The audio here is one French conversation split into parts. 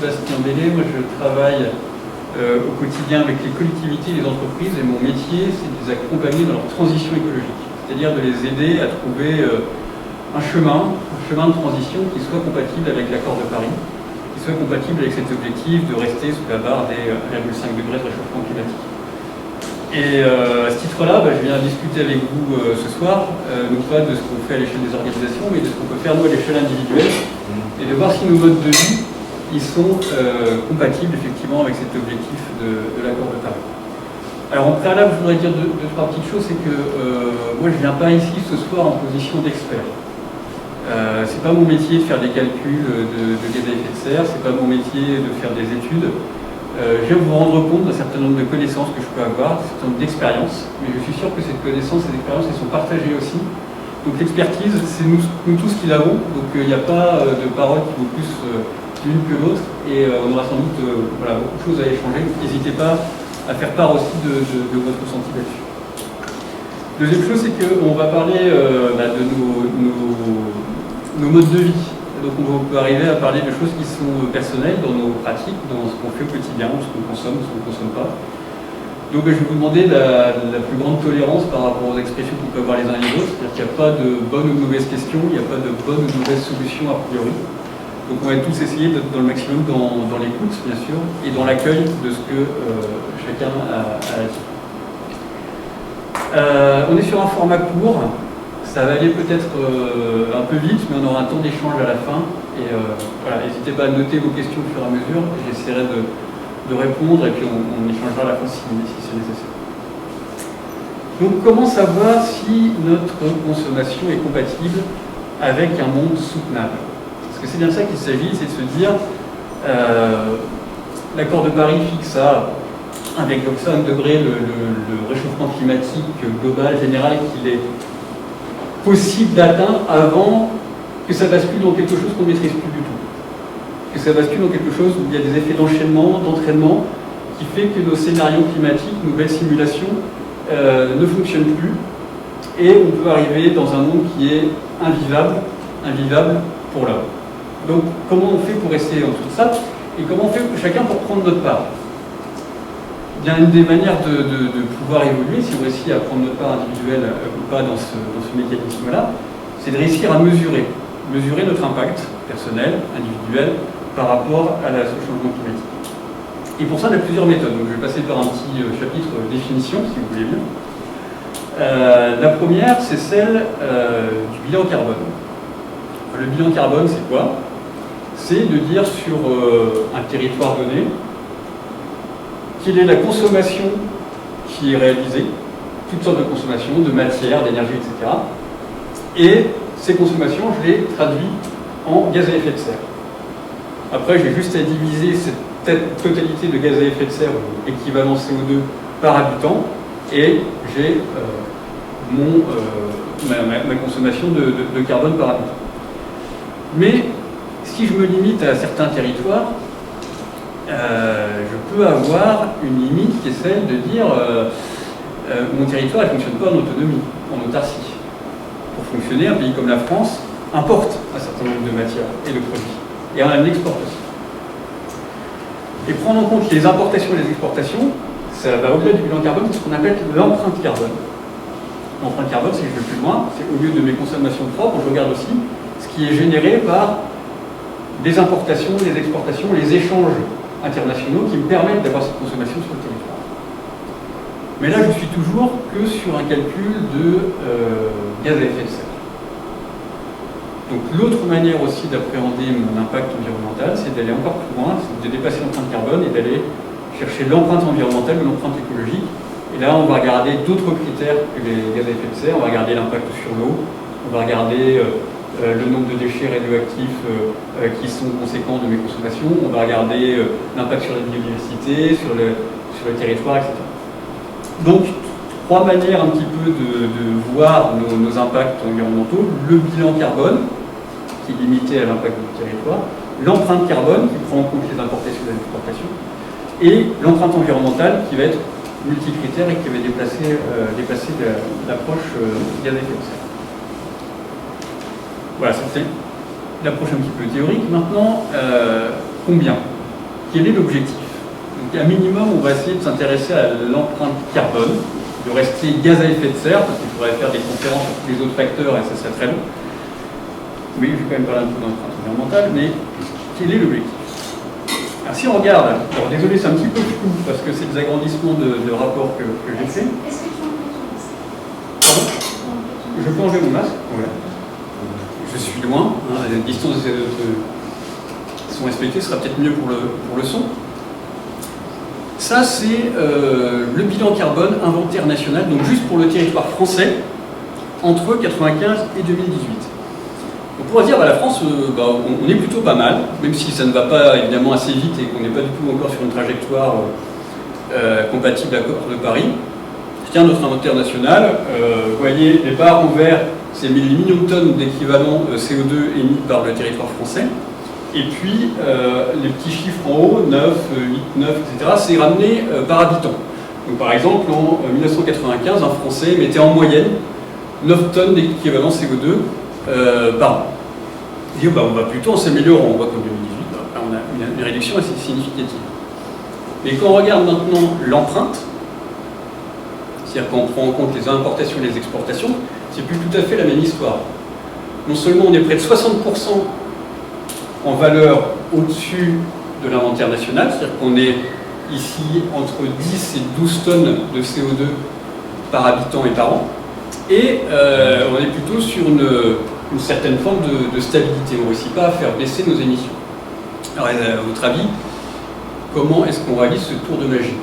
Sébastien Bellé. Moi, je travaille au quotidien avec les collectivités et les entreprises, et mon métier, c'est de les accompagner dans leur transition écologique, c'est-à-dire de les aider à trouver un chemin de transition qui soit compatible avec l'accord de Paris, qui soit compatible avec cet objectif de rester sous la barre des 1,5 degrés de réchauffement climatique. Et à ce titre-là, je viens discuter avec vous ce soir, non pas de ce qu'on fait à l'échelle des organisations, mais de ce qu'on peut faire nous à l'échelle individuelle, et de voir si nos modes de vie ils sont compatibles effectivement avec cet objectif de l'accord de Paris. Alors en préalable, je voudrais dire deux, trois petites choses, c'est que moi je ne viens pas ici ce soir en position d'expert. C'est pas mon métier de faire des calculs de gaz à effet de serre, c'est pas mon métier de faire des études. Je viens vous rendre compte d'un certain nombre de connaissances que je peux avoir, d'un certain nombre d'expériences, mais je suis sûr que ces connaissances, ces expériences, elles sont partagées aussi. Donc l'expertise, c'est nous tous qui l'avons, donc il n'y a pas de parole qui vaut plus l'une que l'autre, et on aura sans doute beaucoup de choses à échanger. N'hésitez pas à faire part aussi de votre ressenti là-dessus. Deuxième chose, c'est qu'on va parler de nos modes de vie. Donc on peut arriver à parler de choses qui sont personnelles dans nos pratiques, dans ce qu'on fait au quotidien, ce qu'on consomme, ce qu'on ne consomme pas. Donc je vais vous demander la plus grande tolérance par rapport aux expressions qu'on peut avoir les uns et les autres. C'est-à-dire qu'il n'y a pas de bonne ou de mauvaise question, il n'y a pas de bonne ou de mauvaise solution a priori. Donc on va tous essayer d'être dans le maximum dans l'écoute, bien sûr, et dans l'accueil de ce que chacun a dit. On est sur un format court. Ça va aller peut-être un peu vite, mais on aura un temps d'échange à la fin. Et n'hésitez pas à noter vos questions au fur et à mesure. J'essaierai de répondre et puis on échangera à la fin si c'est nécessaire. Donc comment savoir si notre consommation est compatible avec un monde soutenable? Parce que c'est bien ça qu'il s'agit, c'est de se dire l'accord de Paris fixe à 1,5 degré le réchauffement climatique global, général, qu'il est possible d'atteindre avant que ça bascule dans quelque chose qu'on ne maîtrise plus du tout. Que ça bascule dans quelque chose où il y a des effets d'enchaînement, d'entraînement, qui fait que nos scénarios climatiques, nos belles simulations, ne fonctionnent plus. Et on peut arriver dans un monde qui est invivable pour l'homme. Donc comment on fait pour rester en dessous de ça? Et comment on fait chacun pour prendre notre part? Bien, une des manières de pouvoir évoluer, si on réussit à prendre notre part individuelle ou pas dans ce mécanisme-là, c'est de réussir à mesurer notre impact personnel, individuel, par rapport au changement climatique. Et pour ça, il y a plusieurs méthodes. Donc, je vais passer par un petit chapitre définition, si vous voulez bien. La première, c'est celle du bilan carbone. Le bilan carbone, c'est quoi? C'est de dire sur un territoire donné, quelle est la consommation qui est réalisée, toutes sortes de consommations, de matière, d'énergie, etc. Et ces consommations, je les traduis en gaz à effet de serre. Après, j'ai juste à diviser cette totalité de gaz à effet de serre, ou équivalent CO2, par habitant, et j'ai ma consommation de carbone par habitant. Mais si je me limite à certains territoires, je peux avoir une limite qui est celle de dire mon territoire ne fonctionne pas en autonomie, en autarcie. Pour fonctionner, un pays comme la France importe un certain nombre de matières et de produits, et on exporte aussi. Et prendre en compte les importations et les exportations, ça va au-delà du bilan carbone, c'est ce qu'on appelle l'empreinte carbone. L'empreinte carbone, si je vais plus loin, c'est au lieu de mes consommations propres, je regarde aussi ce qui est généré par les importations, les exportations, les échanges internationaux qui me permettent d'avoir cette consommation sur le territoire. Mais là, je suis toujours que sur un calcul de gaz à effet de serre. Donc l'autre manière aussi d'appréhender mon impact environnemental, c'est d'aller encore plus loin, c'est de dépasser l'empreinte carbone et d'aller chercher l'empreinte environnementale ou l'empreinte écologique. Et là, on va regarder d'autres critères que les gaz à effet de serre. On va regarder l'impact sur l'eau, on va regarder le nombre de déchets radioactifs qui sont conséquents de mes consommations, on va regarder l'impact sur la biodiversité, sur le territoire, etc. Donc, trois manières un petit peu de voir nos impacts environnementaux. Le bilan carbone, qui est limité à l'impact du territoire, l'empreinte carbone, qui prend en compte les importations et les exportations, et l'empreinte environnementale, qui va être multicritère et qui va déplacer l'approche gaz à effet de serre. Voilà, c'était l'approche un petit peu théorique. Maintenant, combien? quel est l'objectif? Donc, à minimum, on va essayer de s'intéresser à l'empreinte carbone, de rester gaz à effet de serre, parce qu'il faudrait faire des conférences sur tous les autres facteurs et ça serait très long. Oui, je vais quand même parler un peu d'empreinte environnementale, mais quel est l'objectif? Alors, si on regarde, alors désolé, c'est un petit peu flou parce que c'est des agrandissements de rapports que j'ai fait. Est-ce que tu enlèves ton masque? Pardon? Je peux enlever mon masque? Ouais. Je suis loin, hein, les distances sont respectées, ce sera peut-être mieux pour le son. Ça, c'est le bilan carbone inventaire national, donc juste pour le territoire français, entre 1995 et 2018. On pourrait dire, la France, on est plutôt pas mal, même si ça ne va pas évidemment assez vite et qu'on n'est pas du tout encore sur une trajectoire compatible à l'accord de Paris. Je tiens notre inventaire national. Vous voyez, les barres en vert, c'est les millions de tonnes d'équivalent CO2 émis par le territoire français. Et puis, les petits chiffres en haut, 9, 8, 9, etc., c'est ramené par habitant. Donc, par exemple, en 1995, un Français mettait en moyenne 9 tonnes d'équivalent CO2 par an. Et on va plutôt en s'améliorant. On voit qu'en 2018, on a une réduction assez significative. Mais quand on regarde maintenant l'empreinte, c'est-à-dire qu'on prend en compte les importations et les exportations, c'est plus tout à fait la même histoire. Non seulement on est près de 60% en valeur au-dessus de l'inventaire national, c'est-à-dire qu'on est ici entre 10 et 12 tonnes de CO2 par habitant et par an, et on est plutôt sur une certaine forme de stabilité. On ne réussit pas à faire baisser nos émissions. Alors, à votre avis, comment est-ce qu'on réalise ce tour de magie?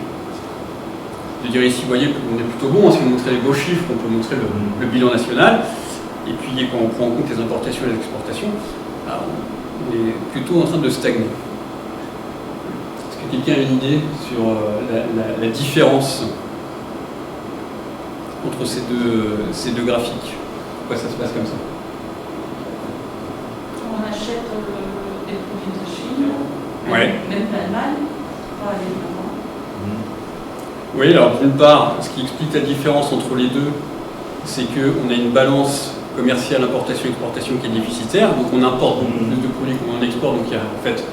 Je dirais ici, vous voyez, on est plutôt bon, si on montrait les beaux chiffres, on peut montrer le bilan national, et puis quand on prend en compte les importations et les exportations, on est plutôt en train de stagner. Est-ce que quelqu'un a une idée sur la différence entre ces deux graphiques? Pourquoi ça se passe comme ça? On achète des produits de Chine, ouais. Même l'Allemagne, pas évidemment. Oui, alors d'une part, ce qui explique la différence entre les deux, c'est qu'on a une balance commerciale importation-exportation qui est déficitaire, donc on importe beaucoup plus de produits qu'on en exporte, donc il y a en fait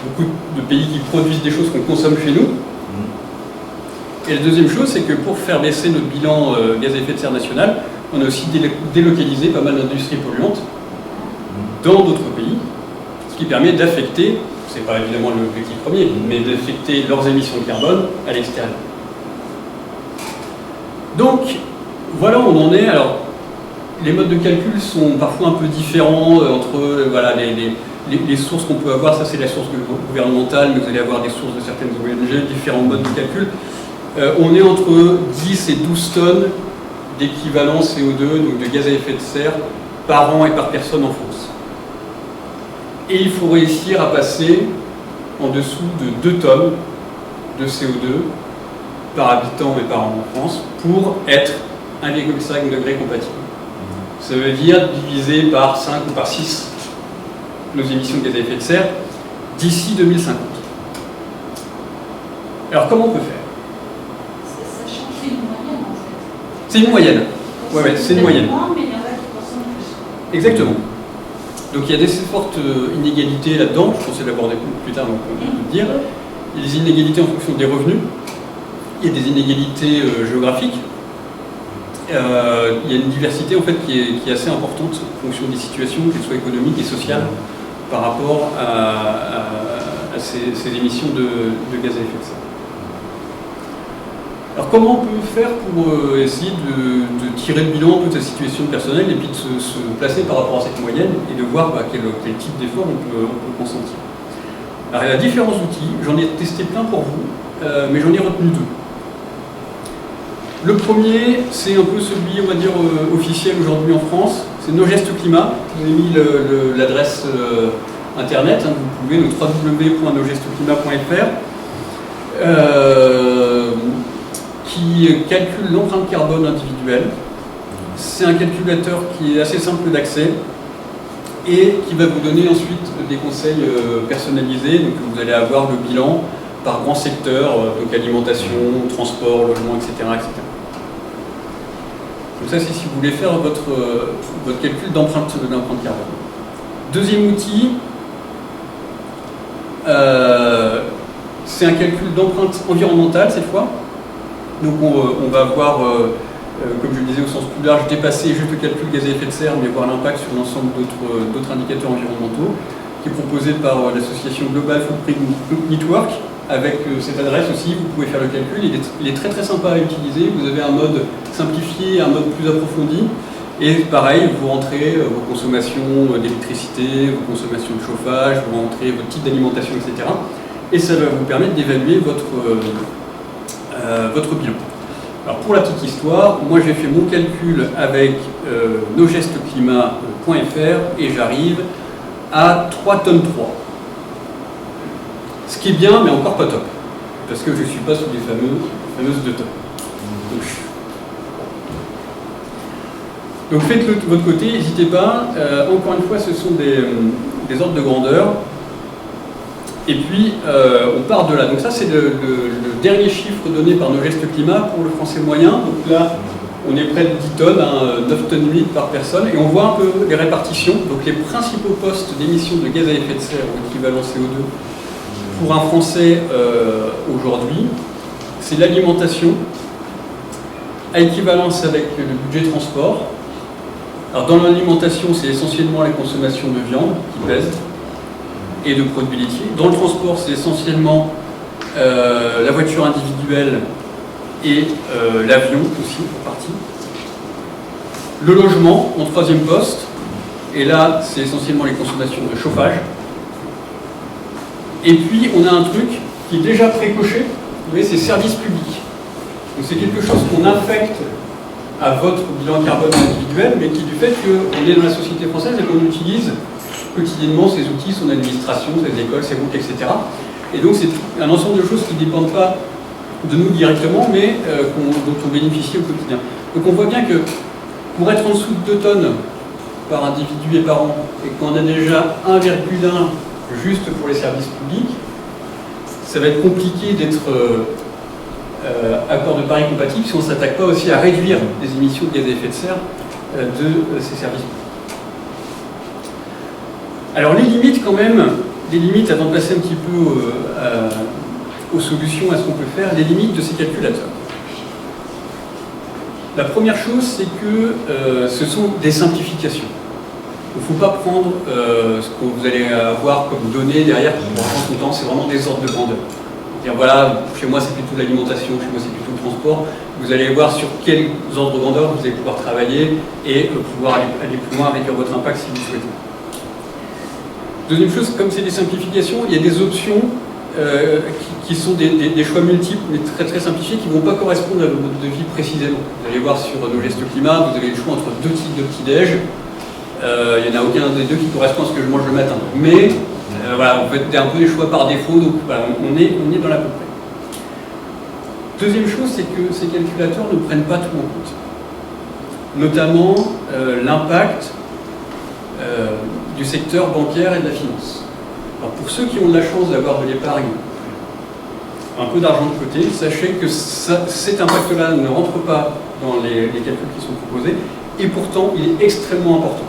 beaucoup de pays qui produisent des choses qu'on consomme chez nous. Et la deuxième chose, c'est que pour faire baisser notre bilan gaz à effet de serre national, on a aussi délocalisé pas mal d'industries polluantes dans d'autres pays, ce qui permet d'affecter, c'est pas évidemment l'objectif premier, mais d'affecter leurs émissions de carbone à l'extérieur. Donc, voilà où on en est. Alors, les modes de calcul sont parfois un peu différents entre les sources qu'on peut avoir. Ça, c'est la source gouvernementale, mais vous allez avoir des sources de certaines ONG, différents modes de calcul. On est entre 10 et 12 tonnes d'équivalent CO2, donc de gaz à effet de serre, par an et par personne en France. Et il faut réussir à passer en dessous de 2 tonnes de CO2 par habitant et par an en France pour être 1,5 degré compatible. Ça veut dire diviser par 5 ou par 6 nos émissions de gaz à effet de serre d'ici 2050. Alors comment on peut faire? Sachant que c'est une moyenne en fait. C'est une moyenne. Ouais, c'est une moyenne. Moins, mais il y en a qui consomment plus. Exactement. Donc il y a des fortes inégalités là-dedans, je pensais l'aborder plus tard, donc on peut le dire. Il y a des inégalités en fonction des revenus, il y a des inégalités géographiques, il y a une diversité en fait qui est assez importante en fonction des situations, qu'elles soient économiques et sociales, par rapport à ces émissions de gaz à effet de serre. Alors comment on peut faire pour essayer de tirer le bilan de sa situation personnelle et puis de se placer par rapport à cette moyenne et de voir quel type d'effort on peut consentir. Alors il y a différents outils, j'en ai testé plein pour vous, mais j'en ai retenu deux. Le premier, c'est un peu celui, on va dire, officiel aujourd'hui en France, c'est Nos Gestes Climat. Vous avez mis l'adresse internet, hein, vous pouvez, le www.nosgestesclimat.fr, qui calcule l'empreinte carbone individuelle. C'est un calculateur qui est assez simple d'accès et qui va vous donner ensuite des conseils personnalisés. Donc vous allez avoir le bilan par grand secteur, donc alimentation, transport, logement, etc., etc. Donc ça, c'est si vous voulez faire votre calcul d'empreinte carbone. Deuxième outil, c'est un calcul d'empreinte environnementale cette fois. Donc on va avoir, comme je le disais au sens plus large, dépasser juste le calcul gaz à effet de serre, mais voir l'impact sur l'ensemble d'autres indicateurs environnementaux, qui est proposé par l'association Global Footprint Network. Avec cette adresse aussi, vous pouvez faire le calcul. Il est très très sympa à utiliser. Vous avez un mode simplifié, un mode plus approfondi. Et pareil, vous rentrez vos consommations d'électricité, vos consommations de chauffage, vous rentrez votre type d'alimentation, etc. Et ça va vous permettre d'évaluer votre bilan. Alors pour la petite histoire, moi j'ai fait mon calcul avec nosgestesclimat.fr et j'arrive à 3 tonnes 3. Ce qui est bien, mais encore pas top. Parce que je ne suis pas sous les fameuses 2 tonnes. Donc faites-le de votre côté, n'hésitez pas. Encore une fois, ce sont des ordres de grandeur. Et puis, on part de là. Donc ça, c'est le dernier chiffre donné par nos gestes climat pour le français moyen. Donc là, on est près de 10 tonnes, 9 tonnes 8 par personne. Et on voit un peu les répartitions. Donc les principaux postes d'émissions de gaz à effet de serre ou équivalent CO2 pour un Français aujourd'hui, c'est l'alimentation, à équivalence avec le budget transport. Alors dans l'alimentation, c'est essentiellement la consommation de viande qui pèse et de produits laitiers. Dans le transport, c'est essentiellement la voiture individuelle et l'avion aussi, en partie. Le logement, en troisième poste, et là, c'est essentiellement les consommations de chauffage. Et puis, on a un truc qui est déjà précoché, vous voyez, c'est services publics. Donc c'est quelque chose qu'on affecte à votre bilan carbone individuel, mais qui, du fait qu'on est dans la société française et qu'on utilise quotidiennement ces outils, son administration, ses écoles, ses routes, etc. Et donc c'est un ensemble de choses qui ne dépendent pas de nous directement, mais dont on bénéficie au quotidien. Donc on voit bien que pour être en dessous de 2 tonnes par individu et par an, et qu'on a déjà 1,1 juste pour les services publics, ça va être compliqué d'être accord de Paris compatible si on ne s'attaque pas aussi à réduire les émissions de gaz à effet de serre de ces services publics. Alors les limites quand même, avant de passer un petit peu aux solutions, à ce qu'on peut faire, les limites de ces calculateurs. La première chose, c'est que ce sont des simplifications. Il ne faut pas prendre ce que vous allez avoir comme données derrière pour prendre son temps, c'est vraiment des ordres de grandeur. Dire voilà, chez moi c'est plutôt l'alimentation, chez moi c'est plutôt le transport. Vous allez voir sur quels ordres de grandeur vous allez pouvoir travailler et pouvoir aller plus loin avec votre impact si vous souhaitez. Deuxième chose, comme c'est des simplifications, il y a des options qui sont des choix multiples mais très très simplifiés qui ne vont pas correspondre à votre mode de vie précisément. Vous allez voir sur nos gestes climat, vous avez le choix entre 2 types de petits-déj. Il n'y en a aucun des deux qui correspond à ce que je mange le matin. Mais voilà, on fait un peu des choix par défaut, donc voilà, on est dans l'à peu près. Deuxième chose, c'est que ces calculateurs ne prennent pas tout en compte. Notamment l'impact du secteur bancaire et de la finance. Alors pour ceux qui ont de la chance d'avoir de l'épargne, un peu d'argent de côté, sachez que cet impact-là ne rentre pas dans les calculs qui sont proposés, et pourtant il est extrêmement important.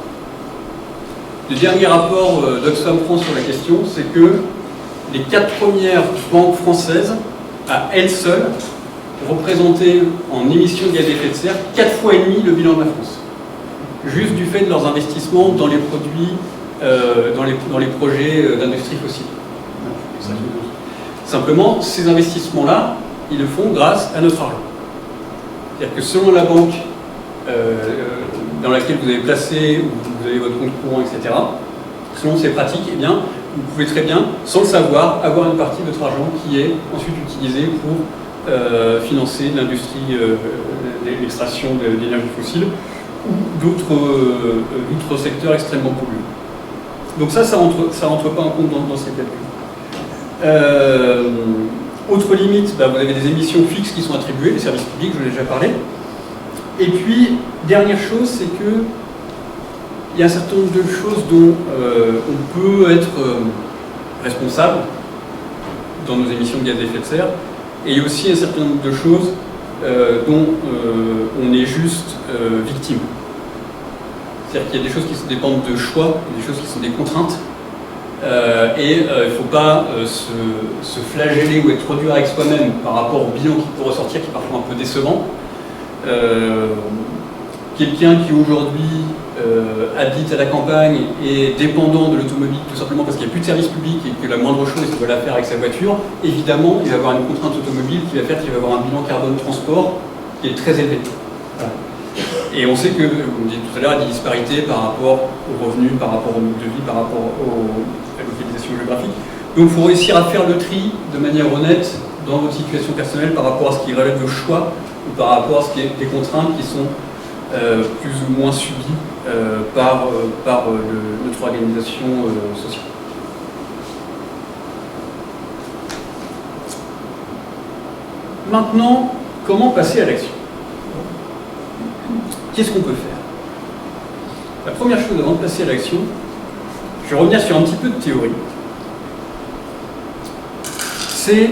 Le dernier rapport d'Oxfam France sur la question, c'est que les 4 premières banques françaises, à elles seules, représentaient en émissions de gaz à effet de serre 4,5 fois le bilan de la France. Juste du fait de leurs investissements dans les produits, dans les projets d'industrie fossile. Simplement, ces investissements-là, ils le font grâce à notre argent. C'est-à-dire que selon la banque dans laquelle vous avez placé, où vous avez votre compte courant, etc., selon ces pratiques, eh bien, vous pouvez très bien, sans le savoir, avoir une partie de votre argent qui est ensuite utilisée pour financer l'industrie, l'extraction d'énergie fossile ou d'autres secteurs extrêmement polluants. Donc ça rentre pas en compte dans ces calculs. Autre limite, vous avez des émissions fixes qui sont attribuées, les services publics, je l'ai déjà parlé. Et puis, dernière chose, c'est que il y a un certain nombre de choses dont on peut être responsable dans nos émissions de gaz à effet de serre, et il y a aussi un certain nombre de choses dont on est juste victime. C'est-à-dire qu'il y a des choses qui dépendent de choix, des choses qui sont des contraintes, Et il ne faut pas se flageller ou être trop dur avec soi-même par rapport au bilan qui peut ressortir, qui est parfois un peu décevant. Quelqu'un qui aujourd'hui habite à la campagne et dépendant de l'automobile tout simplement parce qu'il n'y a plus de service public et que la moindre chose il doit la faire avec sa voiture, évidemment il va avoir une contrainte automobile qui va faire qu'il va avoir un bilan carbone transport qui est très élevé. Voilà. Et on sait que, on dit tout à l'heure, il y a des disparités par rapport aux revenus, par rapport au mode de vie, par rapport à la localisation géographique. Donc il faut réussir à faire le tri de manière honnête dans votre situation personnelle par rapport à ce qui relève de choix ou par rapport à ce qui est des contraintes qui sont plus ou moins subies par notre organisation sociale. Maintenant, comment passer à l'action? Qu'est-ce qu'on peut faire? La première chose avant de passer à l'action, je vais revenir sur un petit peu de théorie. C'est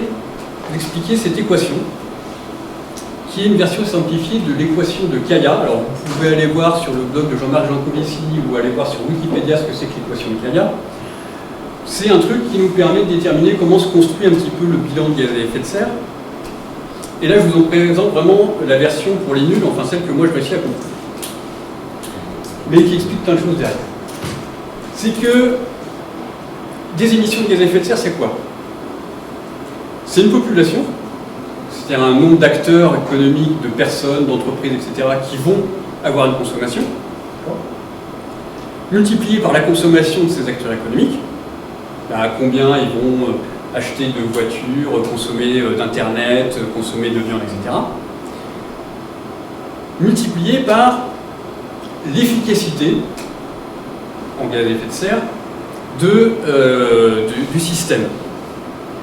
d'expliquer cette équation, qui est une version simplifiée de l'équation de Kaya. Alors vous pouvez aller voir sur le blog de Jean-Marc Jancovici ou aller voir sur Wikipédia ce que c'est que l'équation de Kaya. C'est un truc qui nous permet de déterminer comment se construit un petit peu le bilan de gaz à effet de serre. Et là, je vous en présente vraiment la version pour les nuls, enfin celle que moi je réussis à comprendre. Mais qui explique plein de choses derrière. C'est que des émissions de gaz à effet de serre, c'est quoi? C'est une population, c'est-à-dire un nombre d'acteurs économiques, de personnes, d'entreprises, etc., qui vont avoir une consommation, multiplié par la consommation de ces acteurs économiques, à combien ils vont acheter de voitures, consommer d'internet, consommer de viande, etc. Multiplié par l'efficacité en gaz à effet de serre du système.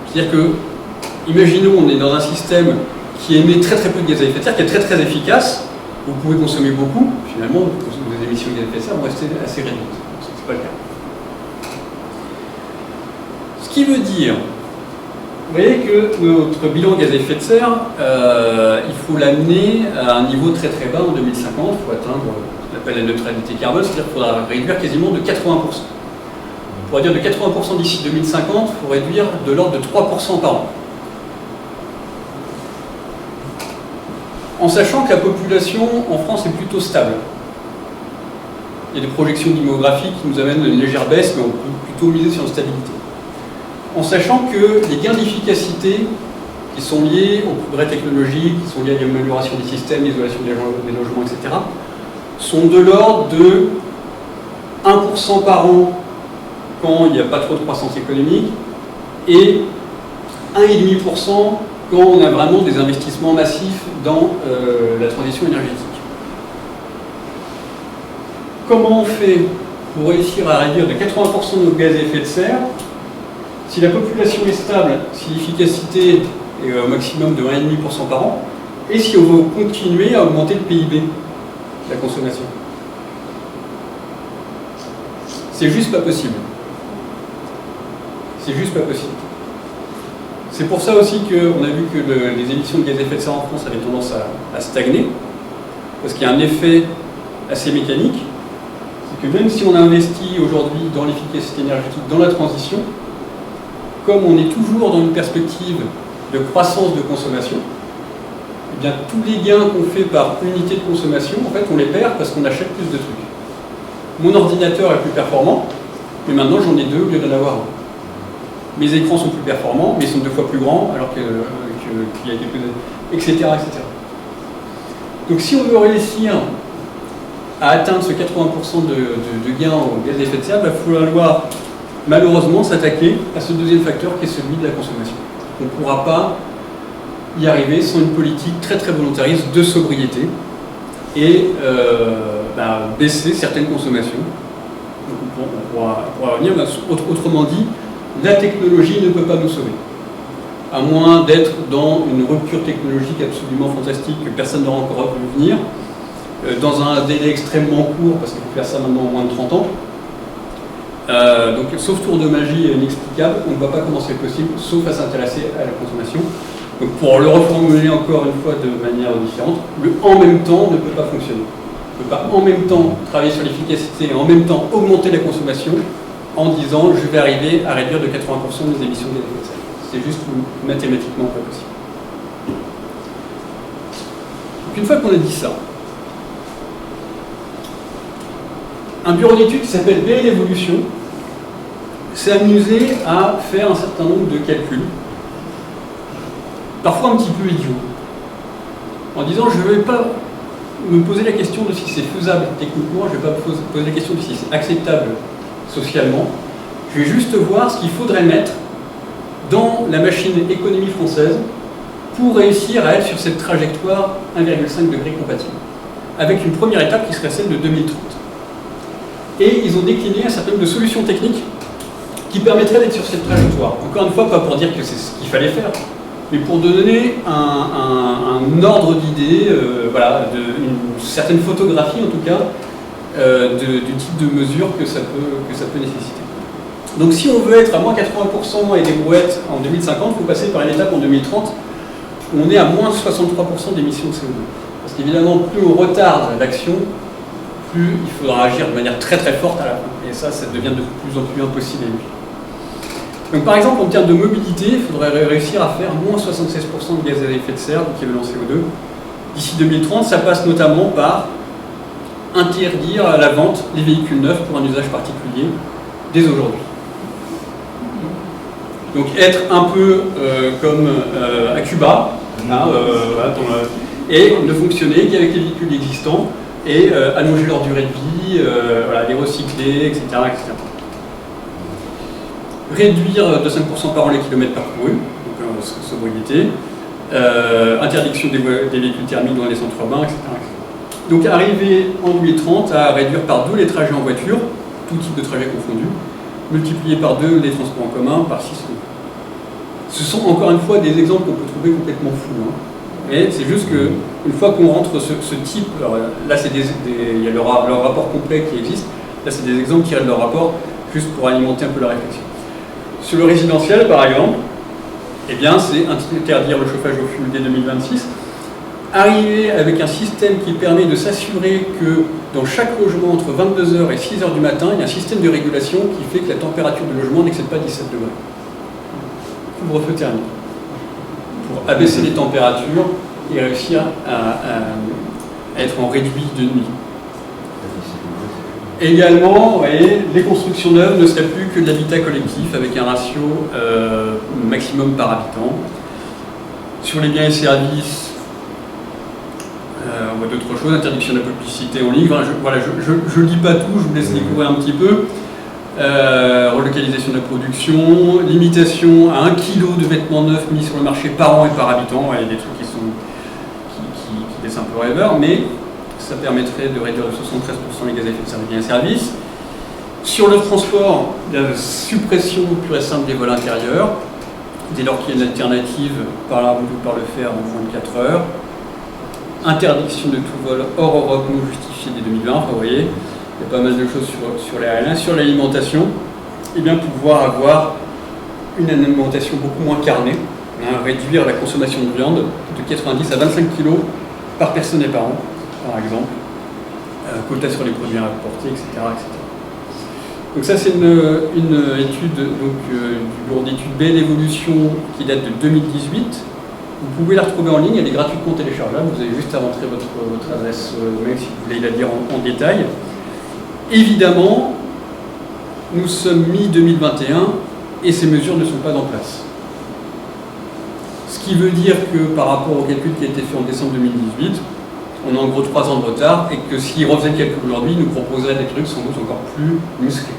C'est-à-dire que, imaginons, on est dans un système qui émet très très peu de gaz à effet de serre, qui est très très efficace, vous pouvez consommer beaucoup, finalement, vos émissions de gaz à effet de serre vont rester assez réduites. Ce n'est pas le cas. Ce qui veut dire, vous voyez que notre bilan gaz à effet de serre, il faut l'amener à un niveau très très bas en 2050, il faut atteindre ce qu'on appelle la neutralité carbone, c'est-à-dire qu'il faudra réduire quasiment de 80%. Pour dire de 80% d'ici 2050, il faut réduire de l'ordre de 3% par an. En sachant que la population en France est plutôt stable. Il y a des projections démographiques qui nous amènent à une légère baisse, mais on peut plutôt miser sur une stabilité. En sachant que les gains d'efficacité qui sont liés au progrès technologique, qui sont liés à l'amélioration des systèmes, l'isolation des logements, etc., sont de l'ordre de 1% par an quand il n'y a pas trop de croissance économique et 1,5% quand on a vraiment des investissements massifs dans la transition énergétique. Comment on fait pour réussir à réduire de 80% de nos gaz à effet de serre si la population est stable, si l'efficacité est au maximum de 1,5% par an, et si on veut continuer à augmenter le PIB, la consommation? C'est juste pas possible. C'est juste pas possible. C'est pour ça aussi qu'on a vu que les émissions de gaz à effet de serre en France avaient tendance à stagner, parce qu'il y a un effet assez mécanique, c'est que même si on investit aujourd'hui dans l'efficacité énergétique, dans la transition, comme on est toujours dans une perspective de croissance de consommation, eh bien, tous les gains qu'on fait par unité de consommation, en fait, on les perd parce qu'on achète plus de trucs. Mon ordinateur est plus performant, mais maintenant j'en ai deux au lieu d'en avoir un. Mes écrans sont plus performants, mais ils sont 2 fois plus grands, alors qu'il y a quelques années, etc., etc. Donc si on veut réussir à atteindre ce 80% de gains au gaz à effet de serre, il va falloir malheureusement s'attaquer à ce deuxième facteur qui est celui de la consommation. On ne pourra pas y arriver sans une politique très très volontariste de sobriété et baisser certaines consommations. Donc on pourra revenir, autrement dit, la technologie ne peut pas nous sauver. À moins d'être dans une rupture technologique absolument fantastique que personne n'aura encore vu venir, dans un délai extrêmement court, parce qu'il faut faire ça maintenant en moins de 30 ans. Donc, sauf tour de magie inexplicable, on ne va pas comment c'est possible, sauf à s'intéresser à la consommation. Donc, pour le reformuler encore une fois de manière différente, le en même temps ne peut pas fonctionner. On ne peut pas en même temps travailler sur l'efficacité et en même temps augmenter la consommation. en disant je vais arriver à réduire de 80% mes émissions de gaz à effet de serre. C'est juste mathématiquement pas possible. Donc une fois qu'on a dit ça, un bureau d'études qui s'appelle BL Evolution s'est amusé à faire un certain nombre de calculs, parfois un petit peu idiots, en disant je ne vais pas me poser la question de si c'est faisable techniquement, je ne vais pas me poser la question de si c'est acceptable socialement, je vais juste voir ce qu'il faudrait mettre dans la machine économie française pour réussir à être sur cette trajectoire 1,5 degré compatible, avec une première étape qui serait celle de 2030. Et ils ont décliné un certain nombre de solutions techniques qui permettraient d'être sur cette trajectoire. Encore une fois, pas pour dire que c'est ce qu'il fallait faire, mais pour donner un ordre d'idée, voilà, une certaine photographie en tout cas, du type de mesure que ça peut nécessiter. Donc si on veut être à moins 80% et des brouettes en 2050, il faut passer par une étape en 2030 où on est à moins 63% d'émissions de CO2. Parce qu'évidemment, plus on retarde l'action, plus il faudra agir de manière très très forte à la fin. Et ça devient de plus en plus impossible à éviter. Donc par exemple, en termes de mobilité, il faudrait réussir à faire moins 76% de gaz à effet de serre, d'équivalent CO2. D'ici 2030, ça passe notamment par interdire à la vente les véhicules neufs pour un usage particulier dès aujourd'hui. Donc être un peu comme à Cuba, hein, et ne fonctionner qu'avec les véhicules existants et allonger leur durée de vie, voilà, les recycler, etc., etc. Réduire de 5% par an les kilomètres parcourus, donc sobriété, interdiction des véhicules thermiques dans les centres urbains, etc., etc. Donc arriver en 2030 à réduire par 2 les trajets en voiture, tout type de trajet confondu, multiplier par 2 les transports en commun, par 6. Ce sont encore une fois des exemples qu'on peut trouver complètement fous. Hein. Mais c'est juste qu'une fois qu'on rentre ce type, alors là il y a leur rapport complet qui existe, là c'est des exemples tirés de leur rapport, juste pour alimenter un peu la réflexion. Sur le résidentiel par exemple, eh bien c'est interdire le chauffage au fioul dès 2026, arriver avec un système qui permet de s'assurer que dans chaque logement entre 22h et 6h du matin, il y a un système de régulation qui fait que la température du logement n'excède pas 17 degrés. Couvre-feu thermique. Pour abaisser les températures et réussir à être en réduit de nuit. Également, vous voyez, les constructions neuves ne seraient plus que de l'habitat collectif avec un ratio maximum par habitant. Sur les biens et services, on voit d'autres choses, interdiction de la publicité en ligne. Voilà, je ne lis pas tout, je vous laisse découvrir un petit peu. Relocalisation de la production, limitation à 1 kg de vêtements neufs mis sur le marché par an et par habitant, il y a des trucs qui laissent un peu rêveur, mais ça permettrait de réduire de 73% les gaz à effet de serre des biens et services. Sur le transport, la suppression pure et simple des vols intérieurs, dès lors qu'il y a une alternative par la route ou par le fer en moins de 4 heures. Interdiction de tout vol hors Europe non justifié dès 2020, enfin, vous voyez. Il y a pas mal de choses sur les aériens. Sur l'alimentation, et bien pouvoir avoir une alimentation beaucoup moins carnée, hein, réduire la consommation de viande de 90 à 25 kg par personne et par an, par exemple, quota sur les produits importés, etc., etc. Donc ça c'est une étude du bureau d'études BL Evolution qui date de 2018. Vous pouvez la retrouver en ligne, elle est gratuitement téléchargeable, vous avez juste à rentrer votre adresse mail si vous voulez la lire en détail. Évidemment, nous sommes mi-2021 et ces mesures ne sont pas en place. Ce qui veut dire que par rapport au calcul qui a été fait en décembre 2018, on a en gros 3 ans de retard et que s'ils refaisaient le calcul aujourd'hui, ils nous proposeraient des trucs sans doute encore plus musclés.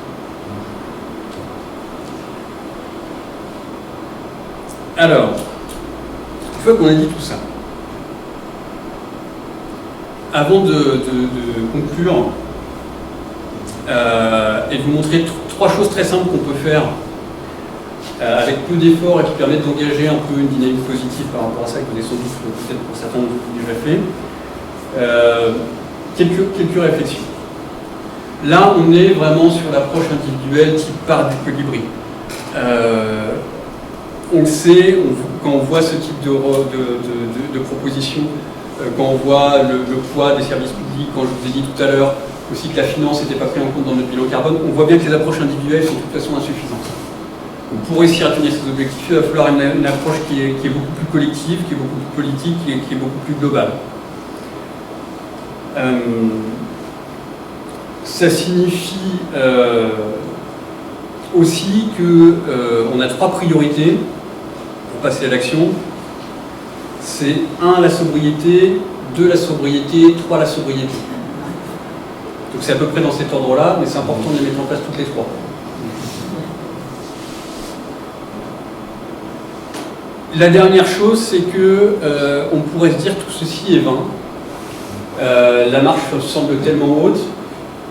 Alors, une fois qu'on a dit tout ça, avant de conclure, et de vous montrer 3 choses très simples qu'on peut faire avec peu d'efforts et qui permettent d'engager un peu une dynamique positive par rapport à ça, que vous avez sans doute peut-être pour certains d'entre vous déjà fait. Quelques réflexions. Là, on est vraiment sur l'approche individuelle type part du colibri. On le sait, quand on voit ce type de proposition, quand on voit le poids des services publics, quand je vous ai dit tout à l'heure, aussi que la finance n'était pas prise en compte dans notre bilan carbone. On voit bien que les approches individuelles sont de toute façon insuffisantes. Donc, pour réussir à tenir ces objectifs, il va falloir une approche qui est beaucoup plus collective, qui est beaucoup plus politique, qui est beaucoup plus globale. Ça signifie aussi qu'on a 3 priorités pour passer à l'action. C'est 1, la sobriété, 2, la sobriété, 3, la sobriété. Donc c'est à peu près dans cet ordre-là, mais c'est important de les mettre en place toutes les 3. La dernière chose, c'est que on pourrait se dire tout ceci est vain. La marche semble tellement haute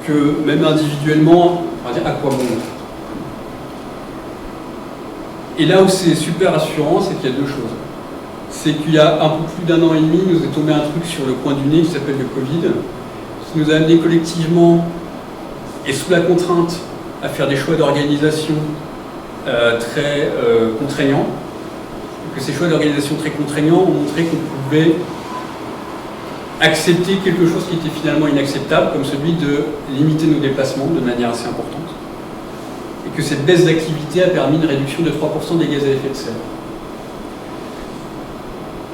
que même individuellement, on va dire à quoi bon. Et là où c'est super rassurant, c'est qu'il y a 2 choses. C'est qu'il y a un peu plus d'1 an et demi, nous est tombé un truc sur le coin du nez qui s'appelle le Covid, qui nous a amené collectivement et sous la contrainte à faire des choix d'organisation très contraignants. Que ces choix d'organisation très contraignants ont montré qu'on pouvait accepter quelque chose qui était finalement inacceptable, comme celui de limiter nos déplacements de manière assez importante. Et que cette baisse d'activité a permis une réduction de 3% des gaz à effet de serre.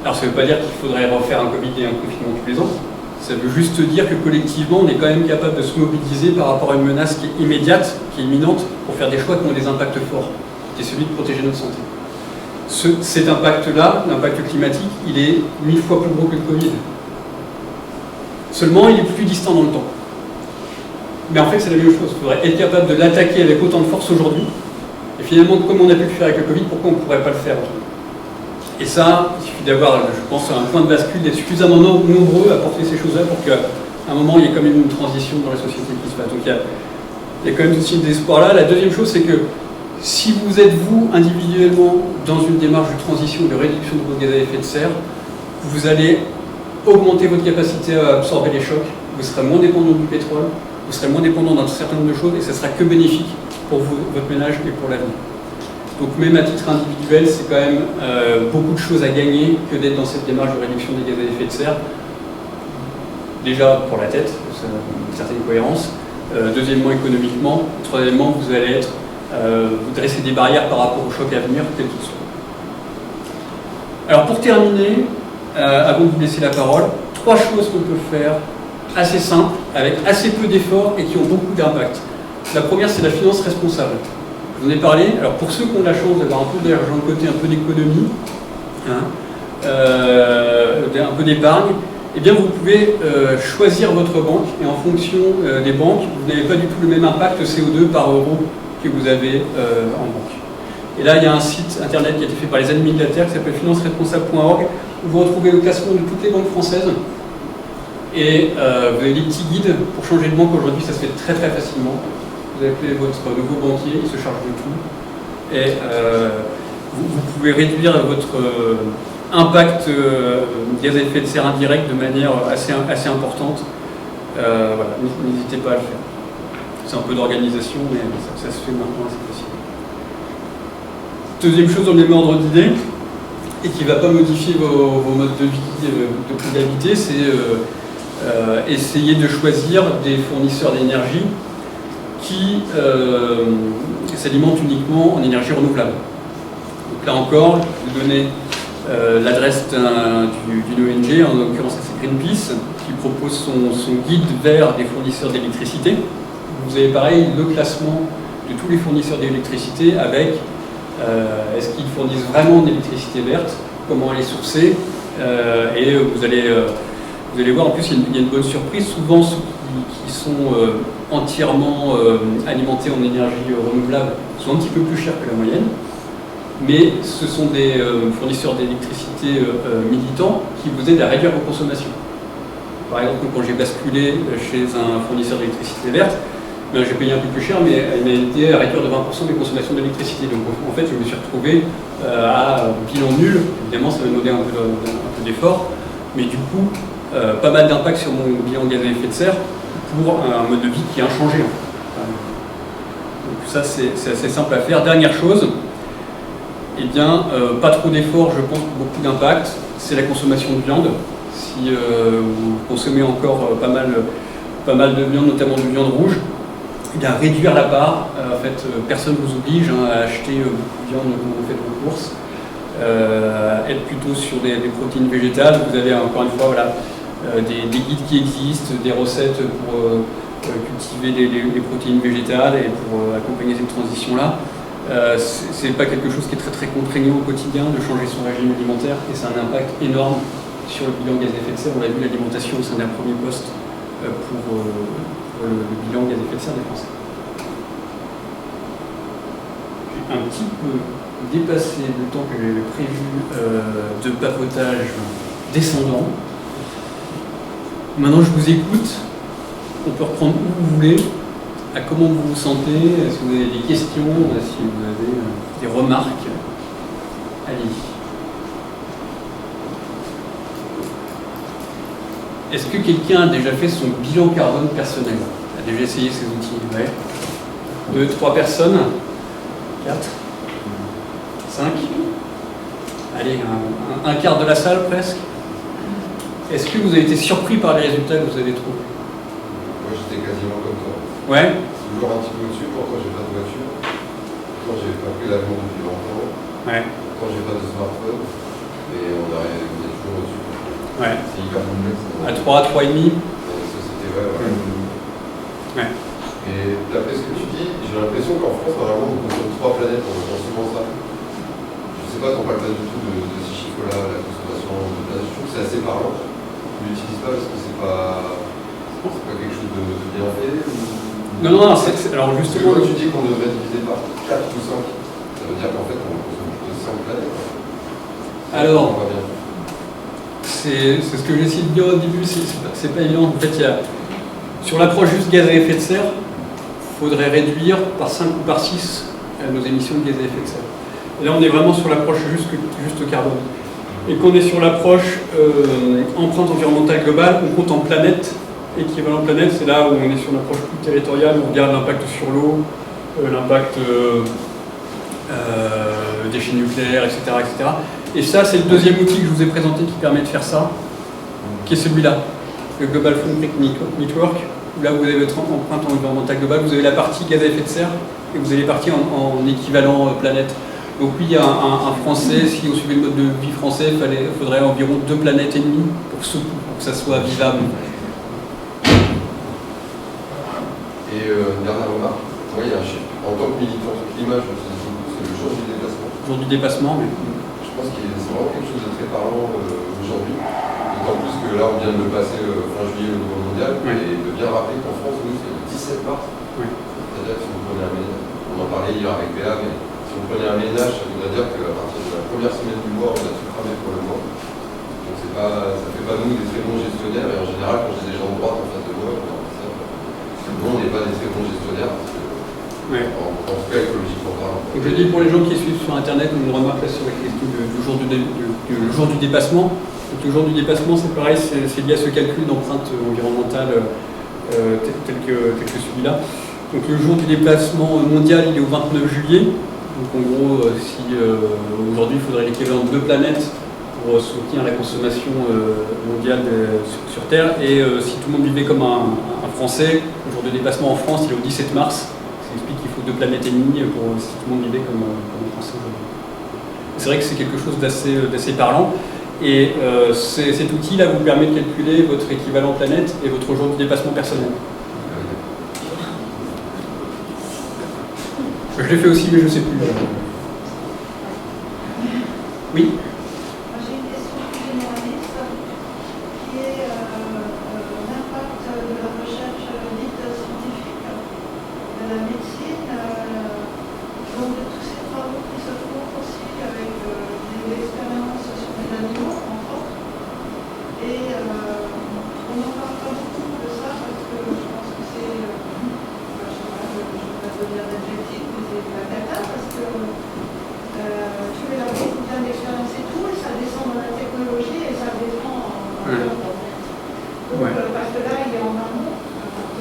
Alors ça ne veut pas dire qu'il faudrait refaire un Covid et un confinement tous les ans. Ça veut juste dire que collectivement, on est quand même capable de se mobiliser par rapport à une menace qui est immédiate, qui est imminente, pour faire des choix qui ont des impacts forts, qui est celui de protéger notre santé. Cet impact-là, l'impact climatique, il est 1000 fois plus gros que le Covid. Seulement, il est plus distant dans le temps. Mais en fait, c'est la même chose. Il faudrait être capable de l'attaquer avec autant de force aujourd'hui. Et finalement, comme on a pu le faire avec le Covid, pourquoi on ne pourrait pas le faire aujourd'hui? Et ça, il suffit d'avoir, je pense, un point de bascule, d'être suffisamment nombreux à porter ces choses-là pour qu'à un moment, il y ait quand même une transition dans la société qui se passe. Donc il y a quand même aussi d'espoir là. La deuxième chose, c'est que si vous êtes, vous, individuellement, dans une démarche de transition, de réduction de vos gaz à effet de serre, vous allez augmenter votre capacité à absorber les chocs, vous serez moins dépendant du pétrole, vous serez moins dépendant d'un certain nombre de choses, et ça sera que bénéfique pour vous, votre ménage et pour l'avenir. Donc même à titre individuel, c'est quand même beaucoup de choses à gagner que d'être dans cette démarche de réduction des gaz à effet de serre. Déjà pour la tête, c'est une certaine cohérence. Deuxièmement, économiquement. Troisièmement, vous allez vous dresser des barrières par rapport aux chocs à venir, quels qu'ils soient. Alors pour terminer, avant de vous laisser la parole, 3 choses qu'on peut faire assez simples, avec assez peu d'efforts et qui ont beaucoup d'impact. La première, c'est la finance responsable. Je vous en ai parlé. Alors pour ceux qui ont la chance d'avoir un peu d'argent de côté, un peu d'économie, un peu d'épargne, eh bien vous pouvez choisir votre banque et en fonction des banques, vous n'avez pas du tout le même impact CO2 par euro que vous avez en banque. Et là, il y a un site internet qui a été fait par les Amis de la Terre qui s'appelle financeresponsable.org où vous retrouvez le classement de toutes les banques françaises et vous avez des petits guides pour changer de banque. Aujourd'hui, ça se fait très très facilement. Vous appelez votre nouveau banquier, il se charge de tout et vous pouvez réduire votre impact gaz à effet de serre indirect de manière assez importante. Voilà, n'hésitez pas à le faire. C'est un peu d'organisation, mais ça se fait maintenant assez possible. Deuxième chose dans le même ordre d'idée, et qui ne va pas modifier vos modes de vie, de convivialité, c'est essayer de choisir des fournisseurs d'énergie qui s'alimentent uniquement en énergie renouvelable. Donc là encore, je vais vous donner l'adresse d'une ONG, en l'occurrence c'est Greenpeace, qui propose son guide vers des fournisseurs d'électricité. Vous avez pareil le classement de tous les fournisseurs d'électricité avec est-ce qu'ils fournissent vraiment de l'électricité verte, comment elle est sourcée, et vous allez voir, en plus il y a une bonne surprise, souvent ceux qui sont entièrement alimentés en énergie renouvelable sont un petit peu plus chers que la moyenne, mais ce sont des fournisseurs d'électricité militants qui vous aident à réduire vos consommations. Par exemple, quand j'ai basculé chez un fournisseur d'électricité verte, j'ai payé un peu plus cher, mais il m'a aidé à réduire de 20% mes consommations d'électricité. Donc en fait, je me suis retrouvé à bilan nul. Évidemment, ça m'a demandé un peu d'effort, mais du coup, pas mal d'impact sur mon bilan gaz à effet de serre pour un mode de vie qui est inchangé. Donc ça, c'est assez simple à faire. Dernière chose, eh bien, pas trop d'efforts, je pense, beaucoup d'impact, c'est la consommation de viande. Si vous consommez encore pas mal pas mal de viande, notamment de viande rouge, eh bien, réduire la part. En fait, personne ne vous oblige à acheter beaucoup de viande quand vous faites vos courses. Être plutôt sur des protéines végétales. Vous avez encore une fois voilà, des guides qui existent, des recettes pour cultiver les protéines végétales et pour accompagner cette transition-là. C'est pas quelque chose qui est très très contraignant au quotidien de changer son régime alimentaire et ça a un impact énorme sur le bilan gaz à effet de serre. On l'a vu, l'alimentation c'est un premier poste pour le bilan gaz à effet de serre des Français. J'ai un petit peu dépassé le temps que j'avais prévu de papotage descendant. Maintenant je vous écoute, on peut reprendre où vous voulez, à comment vous vous sentez, si vous avez des questions, si vous avez des remarques. Allez. Est-ce que quelqu'un a déjà fait son bilan carbone personnel? A déjà essayé ces outils? Ouais. 2, 3 personnes? 4? 5? Allez, un quart de la salle presque. Est-ce que vous avez été surpris par les résultats que vous avez trouvés? Moi j'étais quasiment comme toi. Ouais. Toujours un petit peu au-dessus, pourtant j'ai pas de voiture. Pourtant j'ai pas pris l'avion depuis longtemps. Ouais. Pourtant j'ai pas de smartphone. Et on est toujours au-dessus. Ouais. C'est hyper complexe. À 3, 3,5. Ça c'était vrai. Ouais. Et d'après ce que tu dis, j'ai l'impression qu'en France, normalement, on consomme 3 planètes en consommant ça. Je sais pas, t'en parles pas du tout de ces chiffres-là, la consommation de planètes. Je trouve que c'est assez parlant. Tu l'utilises pas parce que c'est pas quelque chose de bien fait ou... Non, alors justement... Quand tu dis qu'on devrait diviser par 4 ou 5, ça veut dire qu'en fait, on consomme plus de 5 planètes. Alors, c'est ce que j'ai essayé de dire au début, c'est pas évident. En fait, il y a, sur l'approche juste gaz à effet de serre, il faudrait réduire par 5 ou par 6 nos émissions de gaz à effet de serre. Et là, on est vraiment sur l'approche juste carbone. Et qu'on est sur l'approche empreinte environnementale globale, on compte en planète. Équivalent planète, c'est là où on est sur une approche plus territoriale, on regarde l'impact sur l'eau, l'impact déchets nucléaires, etc., etc. Et ça, c'est le deuxième outil que je vous ai présenté qui permet de faire ça, qui est celui-là, le Global Footprint Network, où là vous avez votre empreinte environnementale globale, vous avez la partie gaz à effet de serre et vous avez la partie en équivalent planète. Donc oui, il y a un Français, si on suivait le mode de vie français, il faudrait environ 2 planètes et demie pour que ça soit vivable. Et une dernière remarque, moi il y a un chiffre. En tant que militant de climat, je me suis dit beaucoup, c'est le jour du dépassement. Jour du dépassement, mais... Je pense que c'est vraiment quelque chose de très parlant aujourd'hui. D'autant plus que là, on vient de le passer fin juillet au niveau mondial, et de bien rappeler qu'en France, nous, c'est le 17 mars. C'est-à-dire que si vous prenez un ménage, on en parlait hier avec Béa, mais si vous prenez un ménage, ça voudrait dire qu'à partir de la première semaine du mois, on a tout cramé pour le mois. Donc ça ne fait pas nous des très bons gestionnaires, et en général, quand j'ai des gens de droite en face de moi, on n'est pas des très bons gestionnaires, parce que, en tout cas écologiquement parlant. Donc je dis pour les gens qui suivent sur internet, on me remarque là sur la question du jour du dépassement. Donc, le jour du dépassement, c'est pareil, c'est lié à ce calcul d'empreinte environnementale tel que celui-là. Donc le jour du déplacement mondial, il est au 29 juillet. Donc en gros, si aujourd'hui il faudrait l'équivalent de 2 planètes pour soutenir la consommation mondiale sur Terre. Et si tout le monde vivait comme un Français, le jour de dépassement en France, il est au 17 mars. Ça explique qu'il faut 2 planètes et demie pour si tout le monde vivait comme un Français. C'est vrai que c'est quelque chose d'assez parlant. Et cet outil-là vous permet de calculer votre équivalent planète et votre jour de dépassement personnel. Je l'ai fait aussi, mais je ne sais plus. Oui. J'ai une question plus généraliste qui est l'impact de la recherche dite scientifique de la médecine, donc de tous ces travaux qui se font aussi avec des expériences sur les animaux, entre autres. Et on n'en parle pas beaucoup de ça parce que je pense que c'est, je ne sais pas, je ne vais pas donner un adjectif, mais c'est la cata parce que tu fais beaucoup bien d'expérience et tout, et ça descend dans la technologie et ça descend en Europe. Donc, parce que là, il est en amont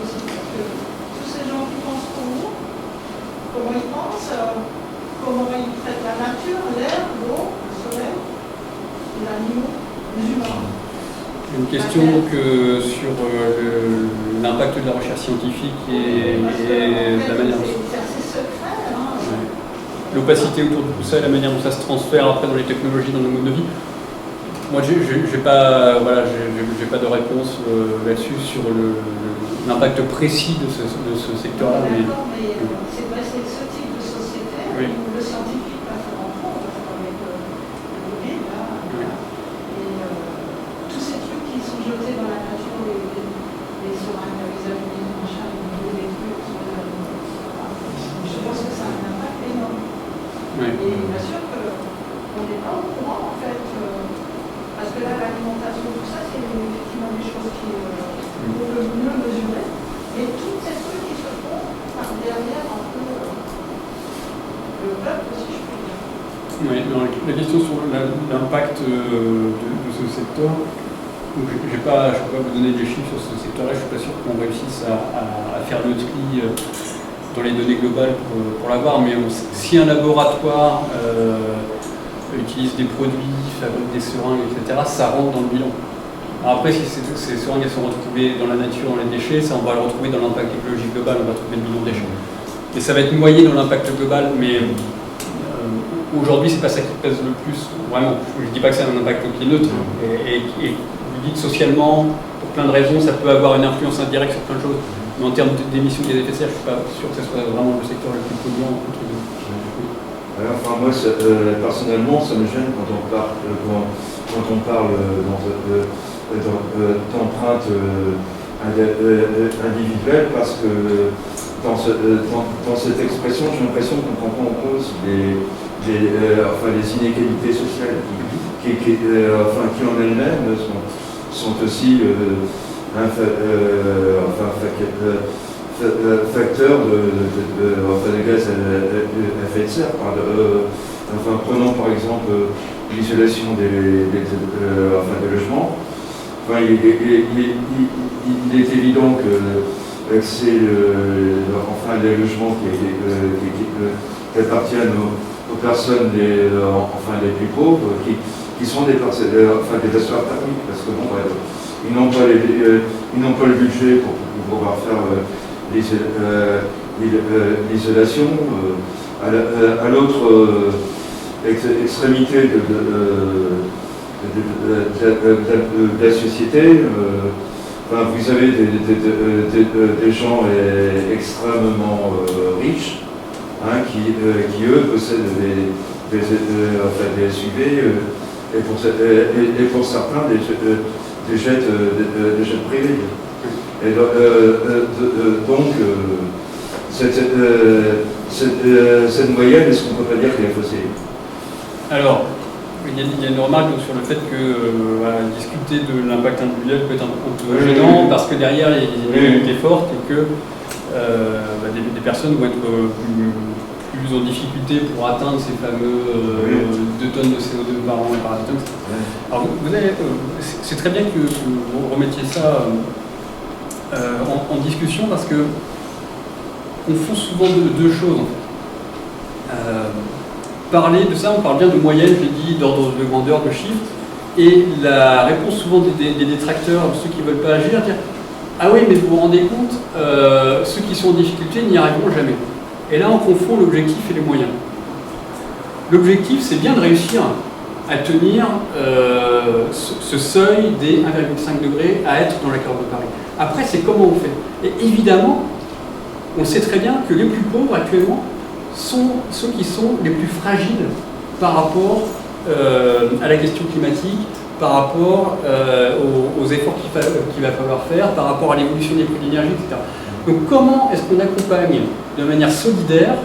aussi, parce que tous ces gens qui pensent pour nous, comment ils pensent, comment ils traitent la nature, l'air, l'eau, le soleil, les animaux, les humains. Une question que sur l'impact de la recherche scientifique et de la manière dont... C'est assez secret, hein. L'opacité autour de tout ça et la manière dont ça se transfère après dans les technologies, dans nos modes de vie. Moi, j'ai pas de réponse là-dessus sur l'impact précis de ce secteur-là. D'accord, mais c'est ce type de société où le scientifique passe avant tout, avec le Covid, là. Oui. Et tous ces trucs qui sont jetés dans la nature, les seringues, les aluminium, machin, les trucs, je pense que ça a un impact énorme. Oui. Et bien sûr qu'on n'est pas au courant, en fait. Parce que là, l'alimentation, tout ça, c'est effectivement des choses qui faut le mieux mesurer. Et tous ces trucs qui se font par derrière un peu le peuple, si je puis dire. Oui, la question sur l'impact de ce secteur, je ne peux pas vous donner des chiffres sur ce secteur-là, je ne suis pas sûr qu'on réussisse à faire le tri dans les données globales pour l'avoir, mais si un laboratoire utilise des produits, fabrique des seringues, etc., ça rentre dans le bilan. Alors après, si ces seringues sont retrouvées dans la nature, dans les déchets, ça on va le retrouver dans l'impact écologique global, on va trouver le bilan déchets. Et ça va être noyé dans l'impact global, mais aujourd'hui, c'est pas ça qui pèse le plus, vraiment. Je ne dis pas que c'est un impact qui est neutre, et vous dites socialement, pour plein de raisons, ça peut avoir une influence indirecte sur plein de choses. Mais en termes d'émissions de gaz à effet de serre, je ne suis pas sûr que ce soit vraiment le secteur le plus polluant entre deux. Enfin, moi, personnellement, ça me gêne quand on parle d'empreinte individuelle, parce que dans cette expression, j'ai l'impression qu'on ne prend pas en cause les inégalités sociales qui en elles-mêmes sont aussi facteurs de gaz à effet de serre. Prenons par exemple l'isolation des logements. Il est évident que c'est les logements qui appartiennent aux personnes les plus pauvres, qui sont des passoires thermiques, parce que ils n'ont pas le budget pour pouvoir faire l'isolation. À l'autre extrémité de la société, vous avez des gens extrêmement riches, qui eux possèdent des SUV et pour certains des jets privés. Et donc, cette moyenne, est-ce qu'on ne peut pas dire qu'elle est faussée? Alors, il y a une remarque sur le fait que discuter de l'impact individuel peut être un peu gênant, parce que derrière, il y a une inégalité forte et que des personnes vont être plus en difficulté pour atteindre ces fameux 2 tonnes de CO2 par an et par habitant. Alors, c'est très bien que vous remettiez ça en discussion, parce que on confond souvent deux choses en fait. Parler de ça, on parle bien de moyenne, je l'ai dit, d'ordre de grandeur, de chiffres, et la réponse souvent des détracteurs, ceux qui ne veulent pas agir, dire ah oui, mais vous vous rendez compte, ceux qui sont en difficulté n'y arriveront jamais. Et là, on confond l'objectif et les moyens. L'objectif, c'est bien de réussir à tenir ce seuil des 1,5 degrés, à être dans l'accord de Paris. Après, c'est comment on fait. Et évidemment, on sait très bien que les plus pauvres actuellement sont ceux qui sont les plus fragiles par rapport à la question climatique, par rapport aux efforts qu'il va falloir faire, par rapport à l'évolution des prix de l'énergie, etc. Donc comment est-ce qu'on accompagne de manière solidaire,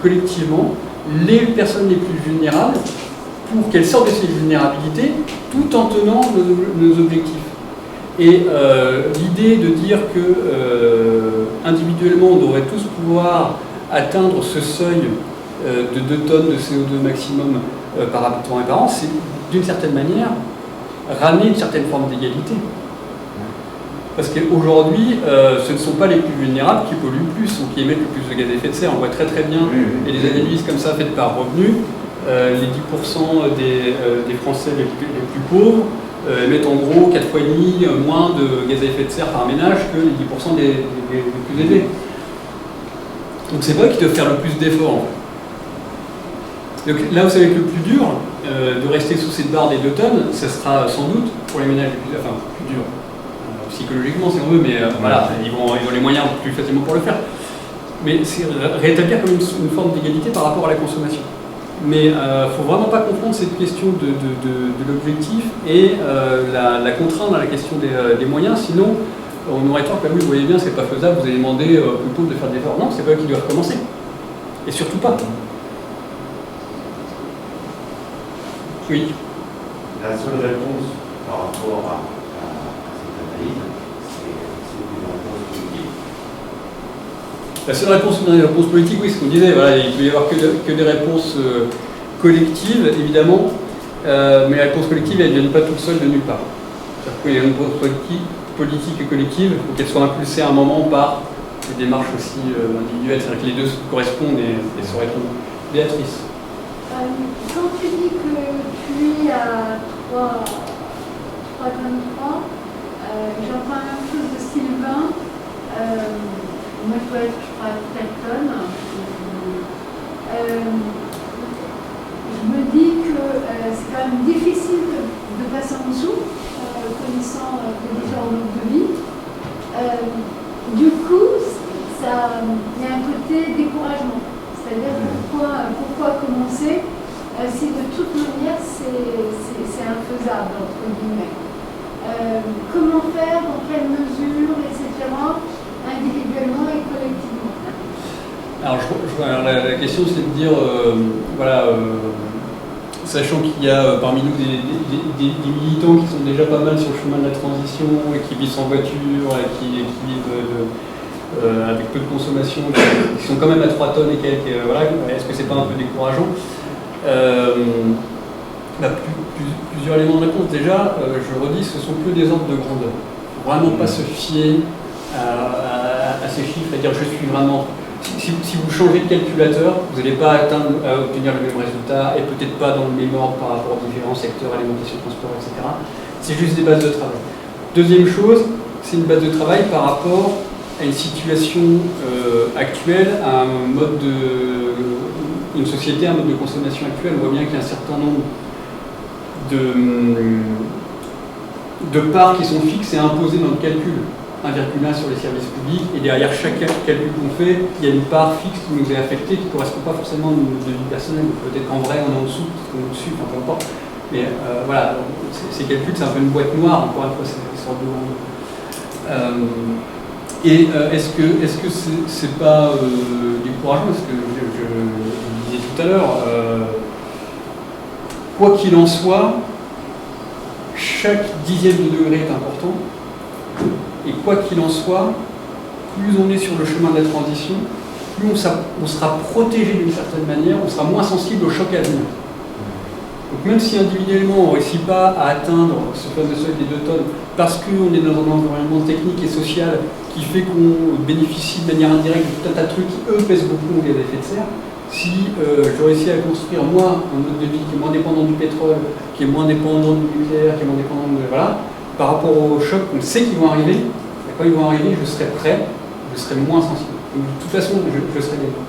collectivement, les personnes les plus vulnérables pour qu'elles sortent de ces vulnérabilités tout en tenant nos objectifs? Et l'idée de dire que individuellement on devrait tous pouvoir atteindre ce seuil de 2 tonnes de CO2 maximum par habitant et par an, c'est d'une certaine manière ramener une certaine forme d'égalité. Parce qu'aujourd'hui, ce ne sont pas les plus vulnérables qui polluent le plus ou qui émettent le plus de gaz à effet de serre. On voit très très bien, et les analyses comme ça faites par revenu, les 10% des Français les plus pauvres émettent en gros 4 fois et demi moins de gaz à effet de serre par ménage que les 10% des plus élevés. Donc c'est pas eux qui doivent faire le plus d'efforts. En fait. Donc là où ça va être le plus dur, de rester sous cette barre des 2 tonnes, ça sera sans doute pour les ménages plus dur, psychologiquement si on veut, mais voilà, ils ont les moyens plus facilement pour le faire. Mais c'est rétablir comme une forme d'égalité par rapport à la consommation. Mais il ne faut vraiment pas confondre cette question de l'objectif et la contrainte à la question des moyens, sinon on aurait tort que oui, vous voyez bien, c'est pas faisable, vous allez demander plutôt de faire des efforts. Non, c'est pas eux qui doivent commencer. Et surtout pas. Oui. La seule réponse par rapport à cette analyse, c'est une réponse politique. La seule réponse, c'est une réponse politique, oui, c'est ce qu'on disait. Voilà, il ne peut y avoir que des réponses collectives, évidemment, mais la réponse collective, elles ne viennent pas toutes seules de nulle part. C'est-à-dire qu'il y a une réponse politique et collective, il faut qu'elle soit impulsée à un moment par des démarches aussi individuelles. C'est-à-dire que les deux correspondent et se répondent. Béatrice. Quand tu dis que tu es à 3,3, j'entends la même chose de Sylvain. Moi, je dois être, je crois, à 4 tonnes. Je me dis que c'est quand même difficile de passer en dessous, connaissant déjà en mode de vie. Du coup, il y a un côté découragement. C'est-à-dire pourquoi commencer si de toute manière c'est infaisable, entre guillemets. Comment faire, dans quelle mesure, etc., individuellement et collectivement. Alors, la question c'est de dire, sachant qu'il y a parmi nous des militants qui sont déjà pas mal sur le chemin de la transition et qui vivent sans voiture et qui vivent avec peu de consommation, qui sont quand même à 3 tonnes et quelques, est-ce que c'est pas un peu décourageant? Plusieurs éléments de réponse. Déjà, je redis, ce sont que des ordres de grandeur. Il ne faut vraiment pas se fier à ces chiffres et dire je suis vraiment... Si vous changez de calculateur, vous n'allez pas obtenir le même résultat et peut-être pas dans le même ordre par rapport aux différents secteurs, alimentation, transport, etc. C'est juste des bases de travail. Deuxième chose, c'est une base de travail par rapport à une situation actuelle, à une société, un mode de consommation actuel. On voit bien qu'il y a un certain nombre de parts qui sont fixes et imposées dans le calcul. 1,1 sur les services publics, et derrière chaque calcul qu'on fait, il y a une part fixe qui nous est affectée, qui ne correspond pas forcément à notre vie personnelle. Peut-être qu'en vrai on est en dessous, peut-être qu'on est au-dessus, enfin peu importe. Mais voilà, ces calculs, c'est un peu une boîte noire, encore une fois, c'est une sorte de... est-ce que c'est pas décourageant? Parce que je disais tout à l'heure, quoi qu'il en soit, chaque dixième de degré est important. Et quoi qu'il en soit, plus on est sur le chemin de la transition, plus on sera protégé d'une certaine manière, on sera moins sensible au choc à venir. Donc même si individuellement on ne réussit pas à atteindre ce fameux seuil des 2 tonnes, parce qu'on est dans un environnement technique et social qui fait qu'on bénéficie de manière indirecte de tout un tas de trucs qui, eux, pèsent beaucoup en gaz à effet de serre, si je réussis à construire, moi, un mode de vie qui est moins dépendant du pétrole, qui est moins dépendant du nucléaire, qui est moins dépendant de... Voilà, par rapport aux chocs qu'on sait qu'ils vont arriver, et quand ils vont arriver, je serai prêt, je serai moins sensible. Donc, de toute façon, je serai gagnant.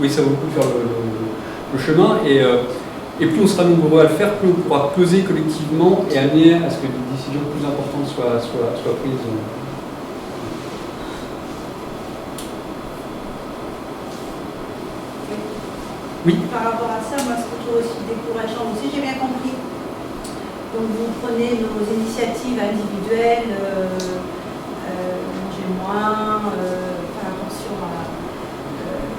Oui, ça vaut le coup de faire le chemin, et plus on sera nombreux à le faire, plus on pourra peser collectivement et amener à ce que des décisions plus importantes soient prises. Oui. Par rapport à ça, moi, ce que je trouve aussi décourageant, si j'ai bien compris, donc vous prenez nos initiatives individuelles, manger moins, faire attention à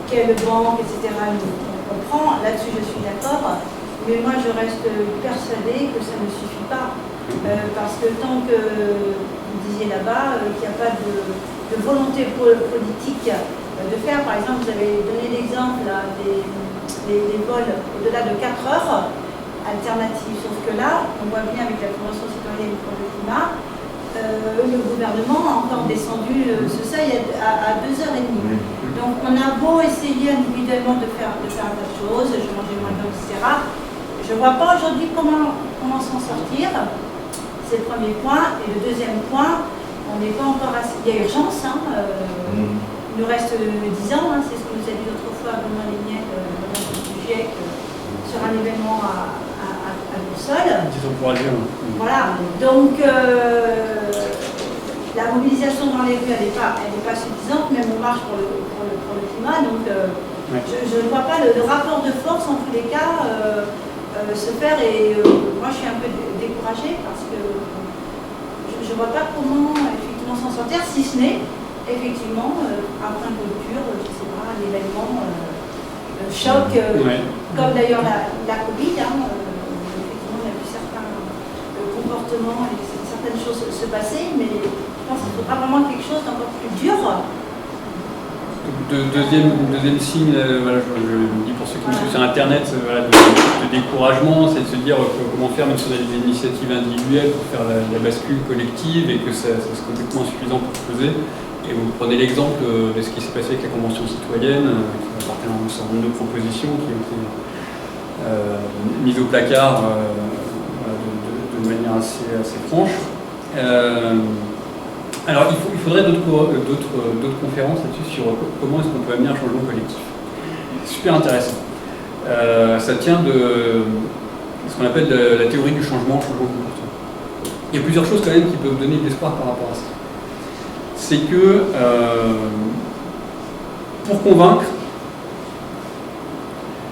quelle banque, etc. On comprend, là-dessus je suis d'accord, mais moi je reste persuadée que ça ne suffit pas, parce que tant que, vous disiez là-bas, qu'il n'y a pas de volonté politique de faire, par exemple, vous avez donné l'exemple des vols au-delà de 4 heures, alternative. Sauf que là, on voit bien avec la Convention citoyenne pour le climat, le gouvernement a encore descendu ce seuil à 2h30. Donc on a beau essayer individuellement de faire un tas de choses, je mangeais moins d'eau, etc. Je ne vois pas aujourd'hui comment s'en sortir. C'est le premier point. Et le deuxième point, on n'est pas encore assez... Il y a urgence, hein, il nous reste 10 ans, hein, c'est ce que nous a dit l'autre fois Benoît Léniel, du GIEC, sur un événement à Boussole. Voilà, donc la mobilisation dans les rues, elle n'est pas suffisante, même on marche pour le climat, donc je ne vois pas le rapport de force en tous les cas se faire, et moi je suis un peu découragée parce que je ne vois pas comment effectivement s'en sortir, si ce n'est effectivement un point de rupture, je ne sais pas, un événement choc, comme d'ailleurs la Covid, hein, effectivement on a vu certains comportements et certaines choses se passer, mais je pense qu'il faudra vraiment quelque chose d'encore plus dur. Deuxième signe, voilà, je le dis pour ceux qui me suivent sur Internet, voilà, de découragement, c'est de se dire comment faire même si on a des initiatives individuelles pour faire la bascule collective et que c'est complètement insuffisant pour se poser. Et vous prenez l'exemple de ce qui s'est passé avec la Convention citoyenne, qui appartient à un certain nombre de propositions qui ont été mises au placard de manière assez franche. Alors, il faudrait d'autres conférences là-dessus sur comment est-ce qu'on peut amener un changement collectif. Super intéressant. Ça tient de ce qu'on appelle la théorie du changement comportement. Il y a plusieurs choses quand même qui peuvent donner de l'espoir par rapport à ça. C'est que pour convaincre,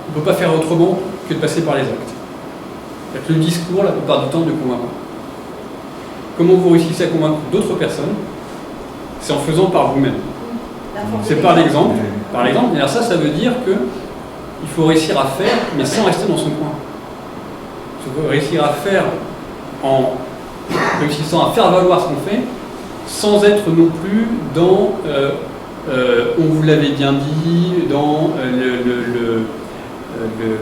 on ne peut pas faire autrement que de passer par les actes. Le discours, la plupart du temps, ne convainc pas. Comment vous réussissez à convaincre d'autres personnes? C'est en faisant par vous-même. C'est par l'exemple. Par l'exemple. Et alors ça veut dire qu'il faut réussir à faire, mais sans rester dans son coin. Il faut réussir à faire en réussissant à faire valoir ce qu'on fait, sans être non plus dans on vous l'avait bien dit, dans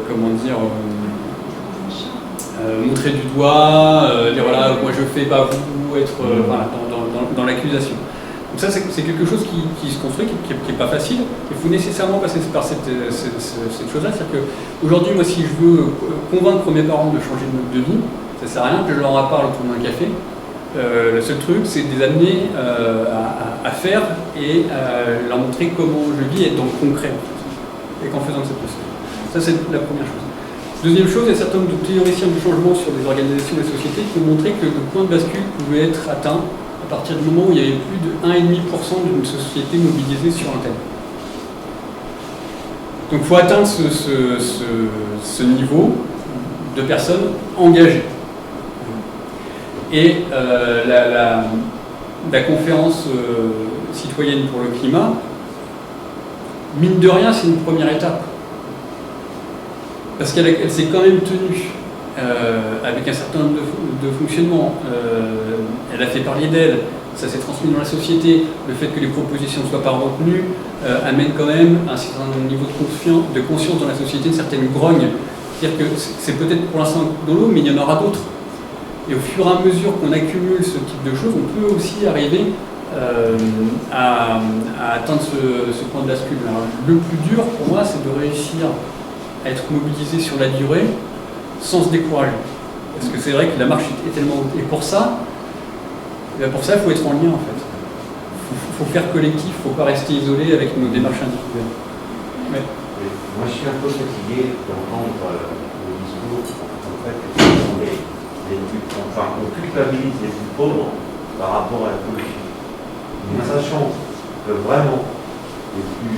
comment dire, montrer du doigt, dire voilà, moi je fais pas vous, être voilà, dans l'accusation. Donc ça c'est quelque chose qui se construit, qui n'est pas facile. Il faut nécessairement passer par cette chose-là. C'est-à-dire qu'aujourd'hui, moi si je veux convaincre mes parents de changer de mode de vie, ça ne sert à rien que je leur en parle autour d'un café. Le seul truc, c'est de les amener à faire et leur montrer comment je vis et être dans le concret, en fait, et qu'en faisant cette chose. Ça, c'est la première chose. Deuxième chose, il y a certains de théoriciens du changement sur les organisations et les sociétés qui ont montré que le point de bascule pouvait être atteint à partir du moment où il y avait plus de 1,5% d'une société mobilisée sur un thème. Donc il faut atteindre ce niveau de personnes engagées. Et la conférence citoyenne pour le climat, mine de rien, c'est une première étape. Parce qu'elle s'est quand même tenue avec un certain nombre de fonctionnements. Elle a fait parler d'elle, ça s'est transmis dans la société. Le fait que les propositions ne soient pas retenues amène quand même un certain niveau de conscience dans la société, une certaine grogne. C'est-à-dire que c'est peut-être pour l'instant dans l'eau, mais il y en aura d'autres. Et au fur et à mesure qu'on accumule ce type de choses, on peut aussi arriver à atteindre ce point de bascule. Alors, le plus dur pour moi, c'est de réussir à être mobilisé sur la durée sans se décourager. Parce que c'est vrai que la marche est tellement haute. Et pour ça, il faut être en lien en fait. Il faut faire collectif, il ne faut pas rester isolé avec nos démarches individuelles. Ouais. Oui. Moi je suis un peu fatigué d'entendre le discours en fait, on culpabilise les plus pauvres par rapport à la pollution. Mais sachant que vraiment les plus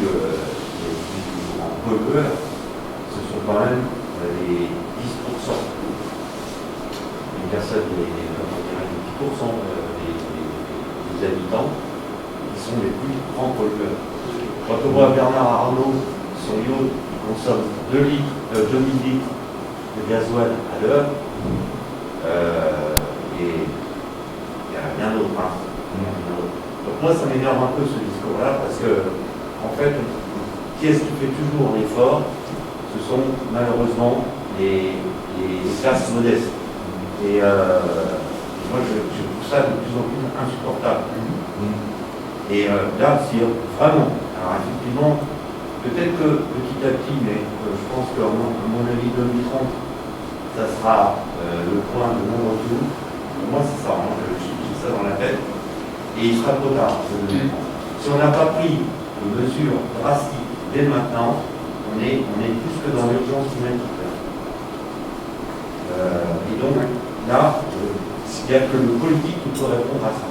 grands pollueurs, ce sont quand même les 10%. Les personnes, les 10% des habitants qui sont les plus grands pollueurs. Quand on voit Bernard Arnault, son yacht consomme 2 000 litres de gasoil à l'heure, et il n'y a rien d'autre. Hein. Donc moi ça m'énerve un peu ce discours-là parce que en fait, qui est-ce qui fait toujours l'effort? Ce sont malheureusement les classes modestes. Et moi je trouve ça de plus en plus insupportable. Et là, si vraiment, alors effectivement, peut-être que petit à petit, mais je pense qu'à mon avis 2030, ça sera le point de non-retour. Moi, c'est ça, hein, j'ai ça dans la tête. Et il sera trop tard. Si on n'a pas pris de mesures drastiques dès maintenant, on est plus que dans l'urgence humanitaire. Et donc, là, il n'y a que le politique qui peut répondre à ça.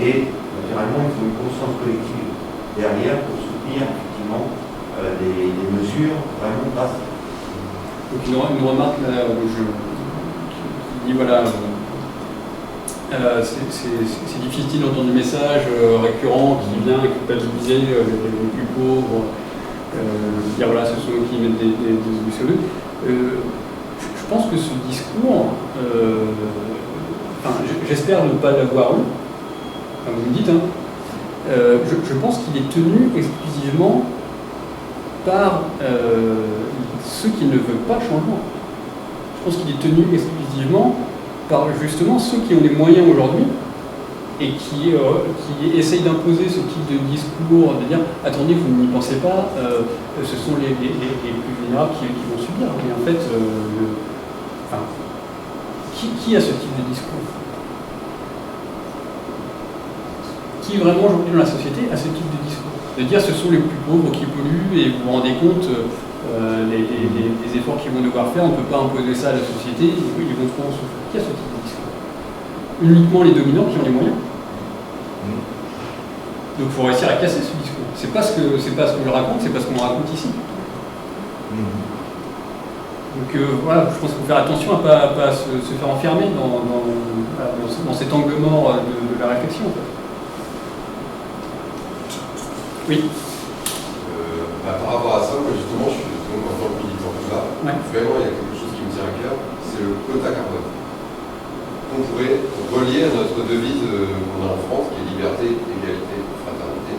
Et naturellement, il faut une conscience collective derrière pour soutenir effectivement des mesures vraiment drastiques. Donc une remarque là, où je dis voilà, c'est difficile d'entendre des messages récurrents qui vient culpabiliser les plus pauvres, dire voilà, ce sont eux qui mettent du CO2. Je pense que ce discours, j'espère ne pas l'avoir eu, comme vous me dites, hein, je pense qu'il est tenu exclusivement par ceux qui ne veulent pas changement. Je pense qu'il est tenu exclusivement par justement ceux qui ont les moyens aujourd'hui et qui essayent d'imposer ce type de discours, de dire attendez, vous n'y pensez pas, ce sont les plus vulnérables qui vont subir. Et en fait, qui a ce type de discours? Qui vraiment aujourd'hui dans la société a ce type de discours? De dire ce sont les plus pauvres qui polluent et vous vous rendez compte les efforts qu'ils vont devoir faire, on ne peut pas imposer ça à la société, ils vont trop en souffrir. Qui a ce type de discours? Uniquement les dominants qui ont les moyens. Donc il faut réussir à casser ce discours. C'est pas ce que je raconte, c'est pas ce qu'on raconte ici. Donc voilà, je pense qu'il faut faire attention à ne pas se faire enfermer dans cet angle mort de la réflexion. En fait. Oui. Par rapport à ça, moi justement, je suis en tant que militant climat. Vraiment, il y a quelque chose qui me tient à cœur, c'est le quota carbone. On pourrait relier à notre devise qu'on a en France, qui est liberté, égalité, fraternité.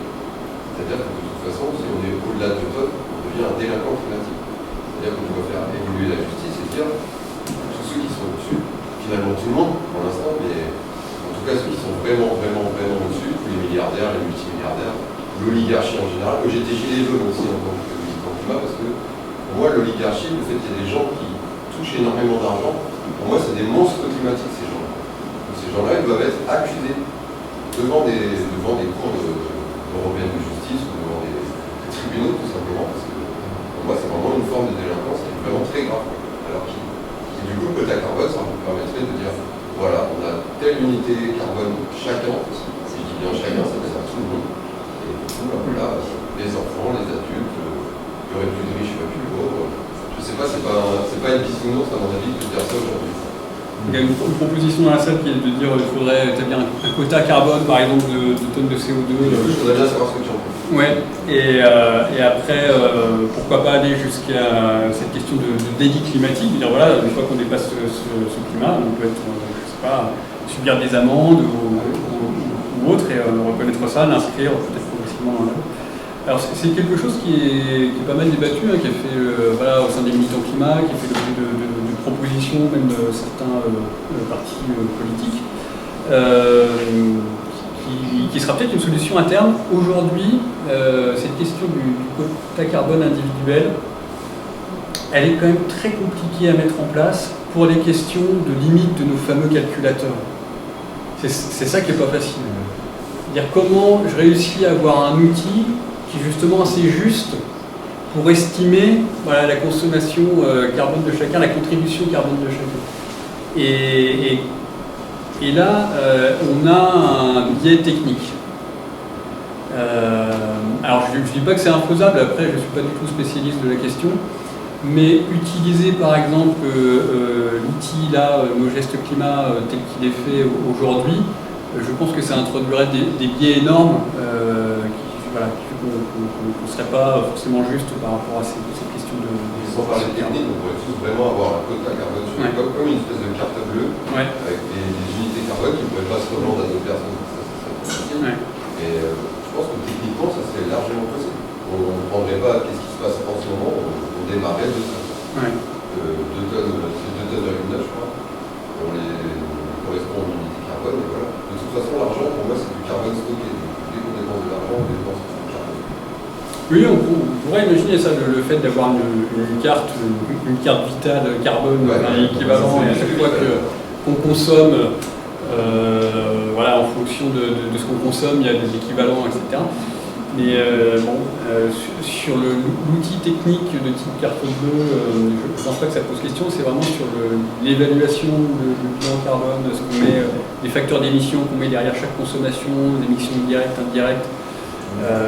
C'est-à-dire que de toute façon, si on est au-delà de l'automne, on devient un délinquant climatique. C'est-à-dire qu'on doit faire évoluer la justice et dire tous ceux qui sont au-dessus, finalement tout le monde pour l'instant, mais en tout cas ceux qui sont vraiment au-dessus, tous les milliardaires, les multimilliardaires, l'oligarchie en général, que j'étais gilet jaune aussi en tant que militant climat, parce que pour moi l'oligarchie, le fait qu'il y ait des gens qui touchent énormément d'argent, pour moi c'est des monstres climatiques ces gens-là. Donc, ces gens-là, ils doivent être accusés devant des cours européennes de justice ou devant des tribunaux tout simplement, parce que pour moi c'est vraiment une forme de délinquance qui est vraiment très grave. Alors qui du coup, le quota carbone, ça vous permettrait de dire voilà, on a telle unité carbone chacun, si je dis bien chacun, ça veut dire tout le monde. Et du coup, là, les enfants, les adultes, il y aurait plus de riches, pas plus de pauvres. Je sais pas, c'est pas une bisounours à mon avis de dire ça aujourd'hui. Il y a une proposition dans la salle qui est de dire qu'il faudrait établir un quota carbone, par exemple, de tonnes de CO2. Je voudrais bien savoir ce que tu en penses. Ouais, et après, pourquoi pas aller jusqu'à cette question de délit climatique, dire voilà, une fois qu'on dépasse ce climat, on peut être, je sais pas, subir des amendes ou autre, et reconnaître ça, l'inscrire peut-être progressivement dans la loi. Alors c'est quelque chose qui est pas mal débattu, hein, qui est fait voilà, au sein des militants climat, qui fait l'objet de propositions, même de certains partis politiques, qui sera peut-être une solution à terme. Aujourd'hui, cette question du quota carbone individuel, elle est quand même très compliquée à mettre en place pour les questions de limite de nos fameux calculateurs. C'est ça qui n'est pas facile. C'est-à-dire comment je réussis à avoir un outil qui est justement assez juste pour estimer voilà, la consommation carbone de chacun, la contribution carbone de chacun. Et là, on a un biais technique. Alors je ne dis pas que c'est infaisable, après je ne suis pas du tout spécialiste de la question, mais utiliser par exemple l'outil là, nos gestes climat tel qu'il est fait aujourd'hui, je pense que ça introduirait des biais énormes qui font qu'on ne serait pas forcément juste par rapport à ces questions de... Sans parler technique, on pourrait tous vraiment avoir un quota carbone sur les coques, comme une espèce de carte bleue, avec des unités carbone qui ne pourraient pas se revendre à d'autres personnes. Et je pense que techniquement, ça serait largement possible. On ne prendrait pas qu'est-ce qui se passe en ce moment, on démarrait de ça. 2 tonnes, c'est 2,9 tonnes, je crois. On correspond aux unités carbone, et voilà. De toute façon, l'argent, pour moi, c'est du carbone stocké. Dès qu'on dépense de l'argent, on dépense du carbone. Oui, on pourrait imaginer ça, le fait d'avoir une carte vitale carbone équivalent, et à chaque fois qu'on consomme, Voilà, en fonction de ce qu'on consomme, il y a des équivalents, etc. Mais sur l'outil technique de type carte bleue, je ne pense pas que ça pose question, c'est vraiment sur l'évaluation du bilan carbone, ce qu'on met, des facteurs d'émission qu'on met derrière chaque consommation, des émissions directes, indirectes.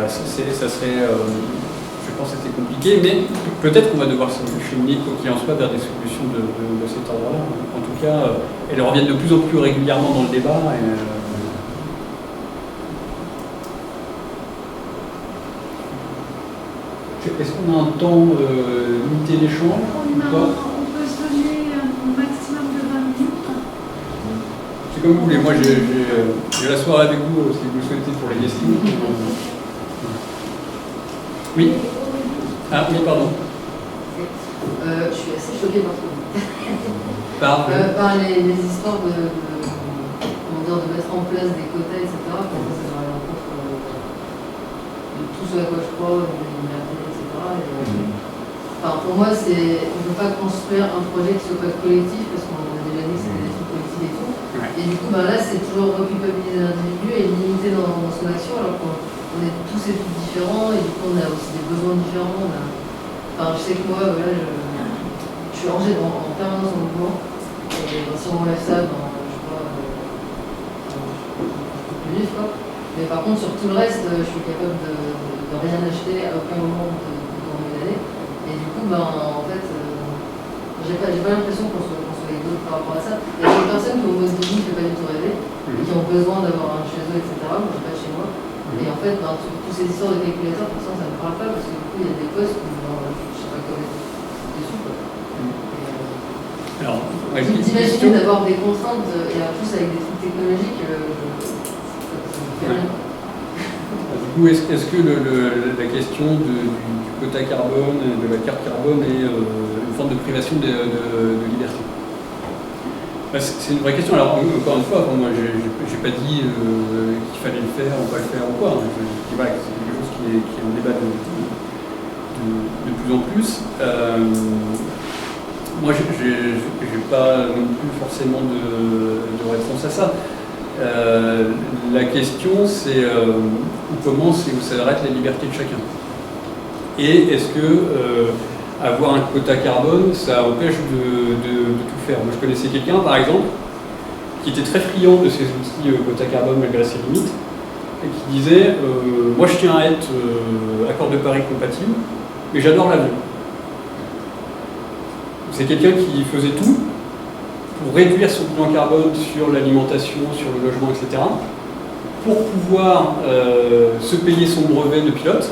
Ça serait, je pense, assez compliqué, mais peut-être qu'on va devoir se cheminer, quoi qu'il en soit, vers des solutions de cet ordre-là. En tout cas, elles reviennent de plus en plus régulièrement dans le débat. Est-ce qu'on a un temps limité d'échange? On peut se donner un maximum de 20 minutes. C'est comme vous voulez. Moi, j'ai la soirée avec vous si vous le souhaitez pour les questions. Oui. Ah oui, pardon. Je suis assez choquée par ce que vous dites. Par les histoires de mettre en place des quotas, etc. Pour moi, ça va à l'encontre de tout ce à quoi je crois, de l'humanité, etc. Pour moi, on ne peut pas construire un projet qui soit pas collectif, parce qu'on a déjà dit que c'était des trucs collectifs et tout. Ouais. Et du coup, là, c'est toujours reculpabiliser l'individu et limiter dans son action, alors qu'on est tous et toutes différents, et du coup, on a aussi des besoins différents. Je sais que moi, je suis rangée en permanence en mouvement, et si on enlève ça, plus vif, quoi. Mais par contre, sur tout le reste, je suis capable de rien acheter à aucun moment dans mes années. Et du coup, en fait, j'ai pas l'impression qu'on soit égaux par rapport à ça. Il y a des personnes qui ont mode de vie qui ne fait pas du tout rêver, qui ont besoin d'avoir un chez eux, etc. Moi, je n'ai pas chez moi. Et en fait, toutes ces histoires de calculateurs, pour ça ne me parle pas, parce que du coup, il y a des postes où je ne sais pas comment être dessus, quoi. Alors, d'imaginer d'avoir des contraintes, et en plus avec des trucs technologiques, ça me fait rien. Du coup, est-ce que la question du quota carbone, de la carte carbone est une forme de privation de liberté? C'est une vraie question. Alors, encore une fois, moi, j'ai pas dit qu'il fallait le faire ou pas le faire ou quoi. Je dis voilà, que c'est quelque chose qui est en débat de plus en plus. Moi, je n'ai pas non plus forcément de réponse à ça. La question, c'est où commence et où s'arrête la liberté de chacun. Et est-ce que avoir un quota carbone, ça empêche de tout faire? Moi, je connaissais quelqu'un, par exemple, qui était très friand de ces outils quota carbone malgré ses limites, et qui disait moi, je tiens à être accord de Paris compatible, mais j'adore l'avion. C'est quelqu'un qui faisait tout pour réduire son bilan carbone sur l'alimentation, sur le logement, etc., pour pouvoir se payer son brevet de pilote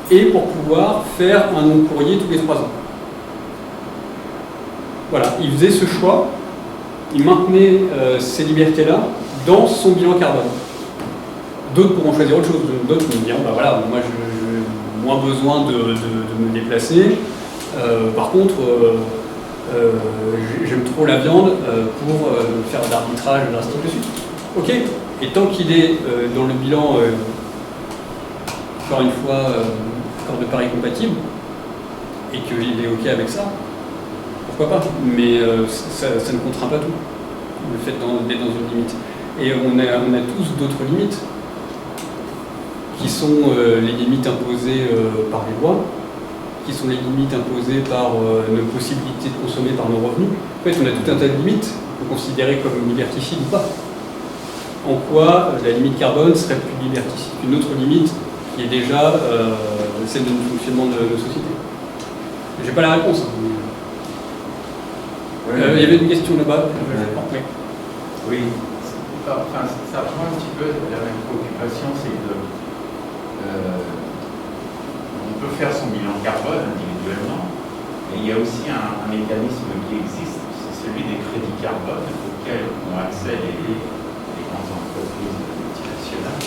et pour pouvoir faire un long courrier tous les 3 ans. Voilà, il faisait ce choix, il maintenait ces libertés-là dans son bilan carbone. D'autres pourront choisir autre chose, d'autres me diront, voilà, moi j'ai moins besoin de me déplacer. Par contre, j'aime trop la viande pour faire de l'arbitrage, ainsi de suite. Ok, et tant qu'il est dans le bilan, encore une fois, accord de Paris compatible, et qu'il est ok avec ça, pourquoi pas? Mais ça ne contraint pas tout, le fait d'être dans une limite. Et on a tous d'autres limites, qui sont les limites imposées par les lois, qui sont les limites imposées par nos possibilités de consommer par nos revenus. En fait, on a tout un tas de limites considérées comme liberticides ou pas. En quoi la limite carbone serait plus liberticide qu'une autre limite qui est déjà celle de notre fonctionnement de société? J'ai pas la réponse. Il y avait une question là-bas. Oui. Enfin, ça rejoint un petit peu la même préoccupation, c'est que on peut faire son bilan carbone individuellement, mais il y a aussi un mécanisme qui existe, c'est celui des crédits carbone auxquels ont accès les grandes entreprises multinationales,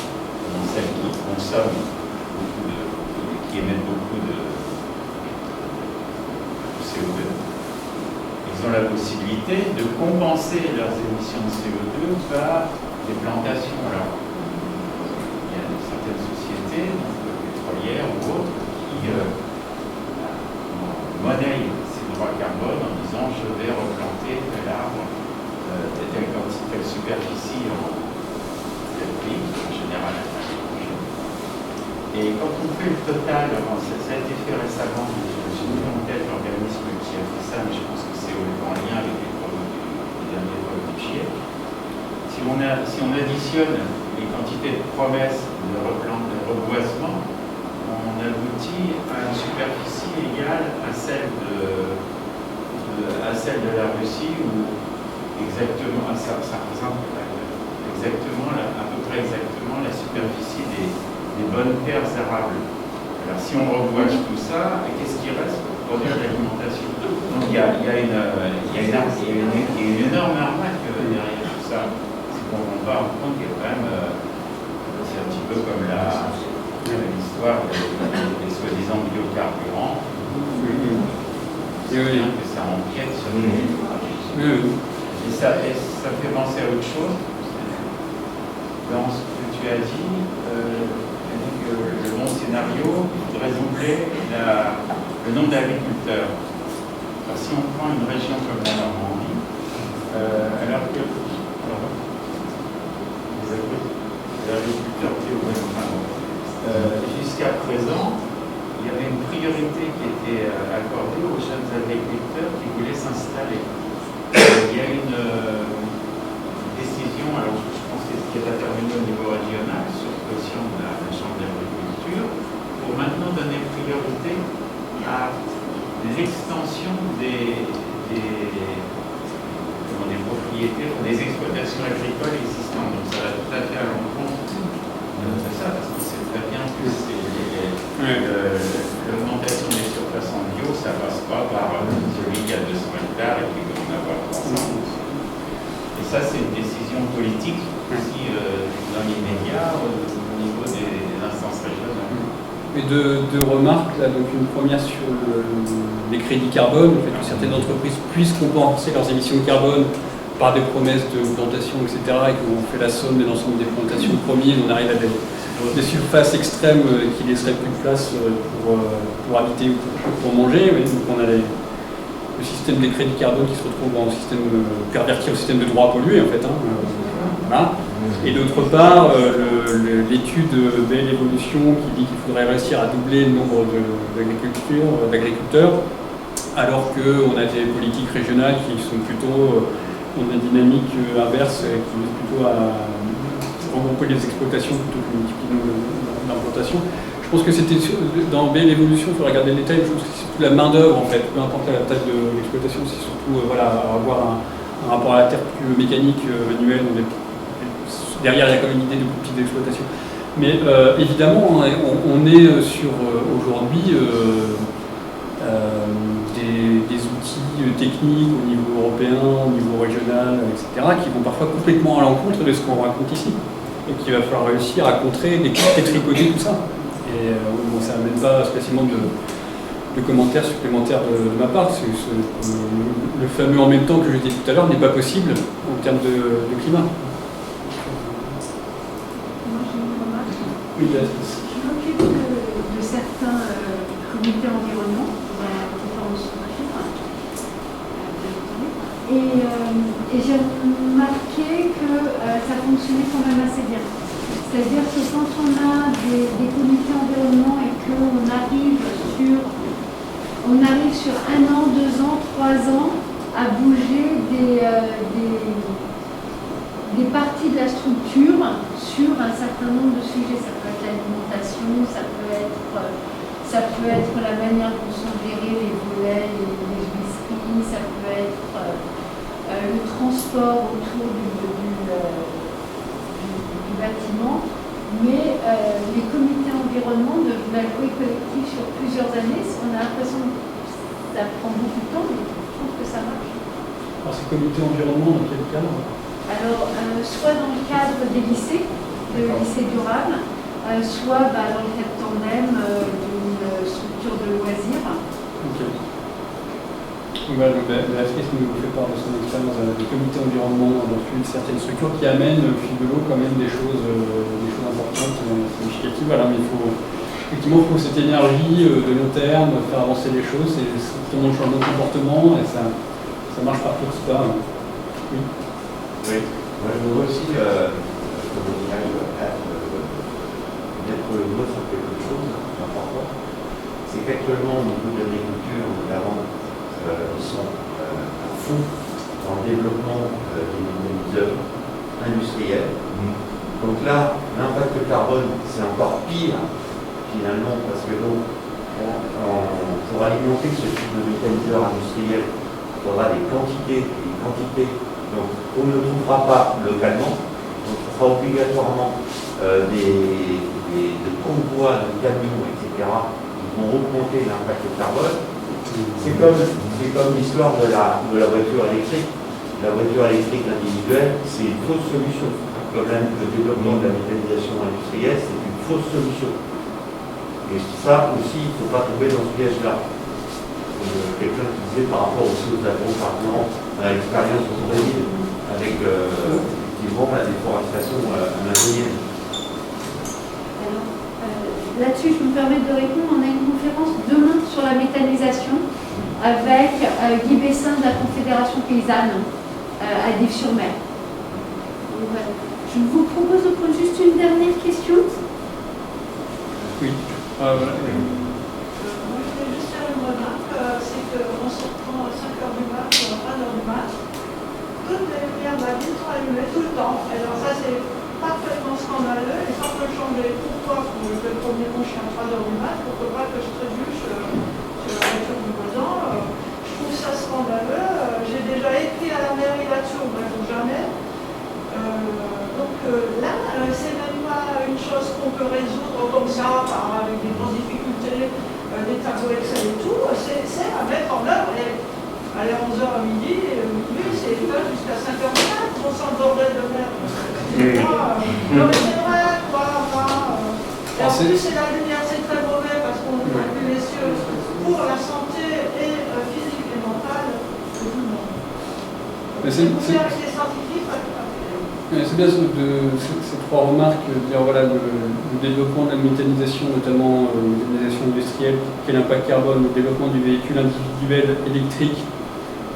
celles qui consomment beaucoup qui émettent beaucoup de CO2. Ils ont la possibilité de compenser leurs émissions de CO2 par des plantations. Alors, il y a certaines sociétés, pétrolières ou autres, qui monnaient ces droits carbone en disant je vais replanter tel arbre, telle quantité, telle superficie en pays, en général. Et quand on fait le total, ça a été fait récemment, je me suis mis en tête l'organisme qui a fait ça, mais je pense que c'est en lien avec les travaux du dernier vol du GIEC. Si on additionne les quantités de promesses de reboisement, on aboutit à une superficie égale à celle de la Russie, où exactement, ça représente exactement, à peu près exactement la superficie des bonnes terres arables. Alors si on reboise tout ça, qu'est-ce qui reste pour produire de l'alimentation? Donc il y a une énorme arnaque derrière tout ça. C'est qu'on ne rend pas compte qu'il y a quand même, c'est un petit peu comme l'histoire des soi-disant biocarburants. C'est bien que ça empiète sur et ça fait penser à autre chose. Dans ce que tu as dit, le bon scénario, il faudrait doubler le nombre d'agriculteurs. Si on prend une région comme la Normandie, alors que les agriculteurs jusqu'à présent, il y avait une priorité qui était accordée aux jeunes agriculteurs qui voulaient s'installer. Il y a une décision, alors je pense que ce qui est intervenu au niveau régional, sur pression de la Chambre d'agriculture, pour maintenant donner priorité à l'extension des propriétés, des exploitations agricoles existantes. Donc ça va tout à fait à l'encontre de ça, parce qu'on sait très bien que l'augmentation des surfaces en bio, ça ne passe pas par celui qui a 200 hectares et qui veut en avoir 300. Et ça, c'est une décision politique aussi dans l'immédiat au niveau des instances régionales. Et deux remarques, là, donc une première sur les crédits carbone, le fait que certaines entreprises puissent compenser leurs émissions de carbone par des promesses de plantation, etc., et qu'on fait la somme de l'ensemble des plantations promises, on arrive à des surfaces extrêmes qui laisseraient plus de place pour habiter ou pour manger. Oui. Donc on a le système des crédits carbone qui se retrouve en système perverti au système de droit à polluer, en fait. Voilà. Et d'autre part, l'étude Belle Évolution qui dit qu'il faudrait réussir à doubler le nombre d'agriculteurs, alors qu'on a des politiques régionales qui sont plutôt dans une dynamique inverse, qui visent plutôt à regrouper les exploitations plutôt que multiplier l'implantation. Je pense que c'était dans Belle Évolution, il faut regarder le détail, je pense que c'est surtout la main-d'œuvre en fait, peu importe la taille de l'exploitation, c'est surtout avoir un rapport à la terre plus mécanique, manuel. Derrière, il y a quand même une idée de plus petite exploitation. Mais évidemment, on est sur aujourd'hui des outils techniques au niveau européen, au niveau régional, etc., qui vont parfois complètement à l'encontre de ce qu'on raconte ici. Et qu'il va falloir réussir à contrer, détricoter tout ça. Et ça n'amène pas spécialement de commentaires supplémentaires de ma part. Le fameux en même temps que je disais tout à l'heure n'est pas possible en termes de climat. Je m'occupe de certains comités environnement dans différentes structures. Et j'ai remarqué que ça fonctionnait quand même assez bien. C'est-à-dire que quand on a des comités environnement et qu'on arrive sur 1 an, 2 ans, 3 ans à bouger des parties de la structure sur un certain nombre de sujets. Ça peut être l'alimentation, ça peut être la manière dont sont gérés les volets, les huisseries, ça peut être le transport autour du bâtiment. Mais les comités environnement de la jouer collectif sur plusieurs années, on a l'impression que ça prend beaucoup de temps, mais je trouve que ça marche. Alors ces comités environnement, dans quel cadre? Alors, soit dans le cadre des lycées, de lycées durables, soit dans le cadre tandem d'une structure de loisirs. Ok. Béatrice nous fait part de son expérience des comités environnement dans certaines structures qui amènent au fil de l'eau quand même des choses importantes, significatives. Voilà, mais il faut cette énergie de long terme, faire avancer les choses, c'est certainement le changement de comportement et ça marche par petits pas. Oui. Oui, voudrais aussi, mettre le mot sur quelque chose d'important. C'est qu'actuellement, au niveau de l'agriculture, notamment, ils sont à fond dans le développement des méthaniseurs industriels. Donc là, l'impact carbone, c'est encore pire, finalement, parce que donc, pour alimenter ce type de méthaniseur industriel, il faudra des quantités. Donc, on ne trouvera pas localement. Donc, ce sera obligatoirement des convois de camions, etc., qui vont augmenter l'impact carbone. C'est comme l'histoire de la voiture électrique. La voiture électrique individuelle, c'est une fausse solution. Le développement de la méthanisation industrielle, c'est une fausse solution. Et ça aussi, il ne faut pas tomber dans ce piège-là. Quelqu'un qui disait par rapport aussi aux agrocarburants, à l'expérience au Brésil, avec effectivement la déforestation amazonienne. Là-dessus, je me permets de répondre. On a une conférence demain sur la méthanisation avec Guy Bessin de la Confédération paysanne à Dives-sur-Mer. Voilà. Je vous propose de prendre juste une dernière question. Oui. Moi, je voulais juste faire une remarque, c'est qu'en sortant à 5h du mat ou à 1h du mat, toutes les lumières de la ville sont allumées tout le temps. Alors ça, c'est parfaitement scandaleux. Et quand je changeais pourquoi je vais promener mon chien à 3h du mat, pour pas que je trébuche sur la voiture du voisin, je trouve ça scandaleux. J'ai déjà écrit à la mairie là-dessus, on ne répond jamais. Donc là, c'est même pas une chose qu'on peut résoudre comme ça, avec des grosses difficultés, des tableaux Excel et tout. C'est à mettre en œuvre. Et aller à 11h à midi, c'est pas jusqu'à 5h du matin, on sent le bordel de merde. Non mais c'est vrai, quoi. Et en plus, c'est la lumière, c'est très mauvais parce qu'on ne voit plus les cieux pour la santé et physique et mentale de tout le monde. C'est avec les scientifiques. C'est bien ces trois remarques, dire voilà, le développement de la méthanisation, notamment la méthanisation industrielle, quel impact carbone, le développement du véhicule individuel électrique,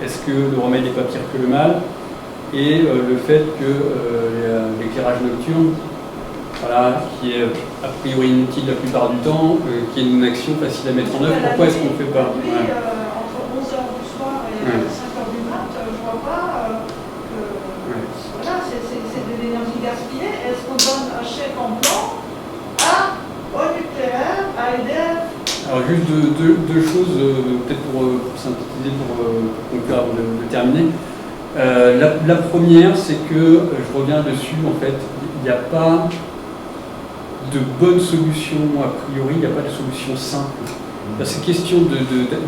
est-ce que le remède n'est pas pire que le mal, et le fait que l'éclairage nocturne, voilà, qui est a priori inutile la plupart du temps, qui est une action facile à mettre en œuvre, pourquoi est-ce qu'on ne le fait pas? Entre 11h du soir et 5h du mat, je ne vois pas voilà, c'est de l'énergie gaspillée. Est-ce qu'on donne un chèque en blanc au nucléaire, à EDF? Alors juste deux choses, peut-être pour synthétiser, pour conclure avant de terminer. La première, c'est que, je reviens dessus, en fait, il n'y a pas de bonne solution a priori, il n'y a pas de solution simple. Cette question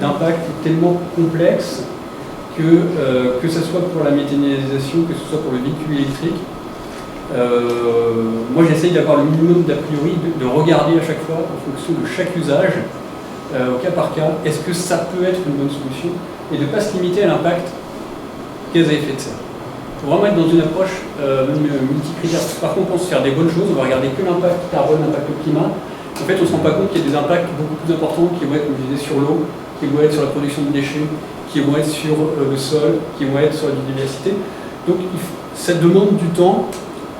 d'impact tellement complexe que ce soit pour la méthanisation, que ce soit pour le véhicule électrique. Moi j'essaye d'avoir le minimum d'a priori, de regarder à chaque fois en fonction de chaque usage, au cas par cas, est-ce que ça peut être une bonne solution, et de ne pas se limiter à l'impact gaz à effet de serre. Il faut vraiment être dans une approche multicritère. Par contre, on pense faire des bonnes choses, on va regarder que l'impact carbone, l'impact climat. En fait, on ne se rend pas compte qu'il y a des impacts beaucoup plus importants qui vont être, comme je disais, sur l'eau, qui vont être sur la production de déchets, qui vont être sur le sol, qui vont être sur la biodiversité. Donc ça demande du temps,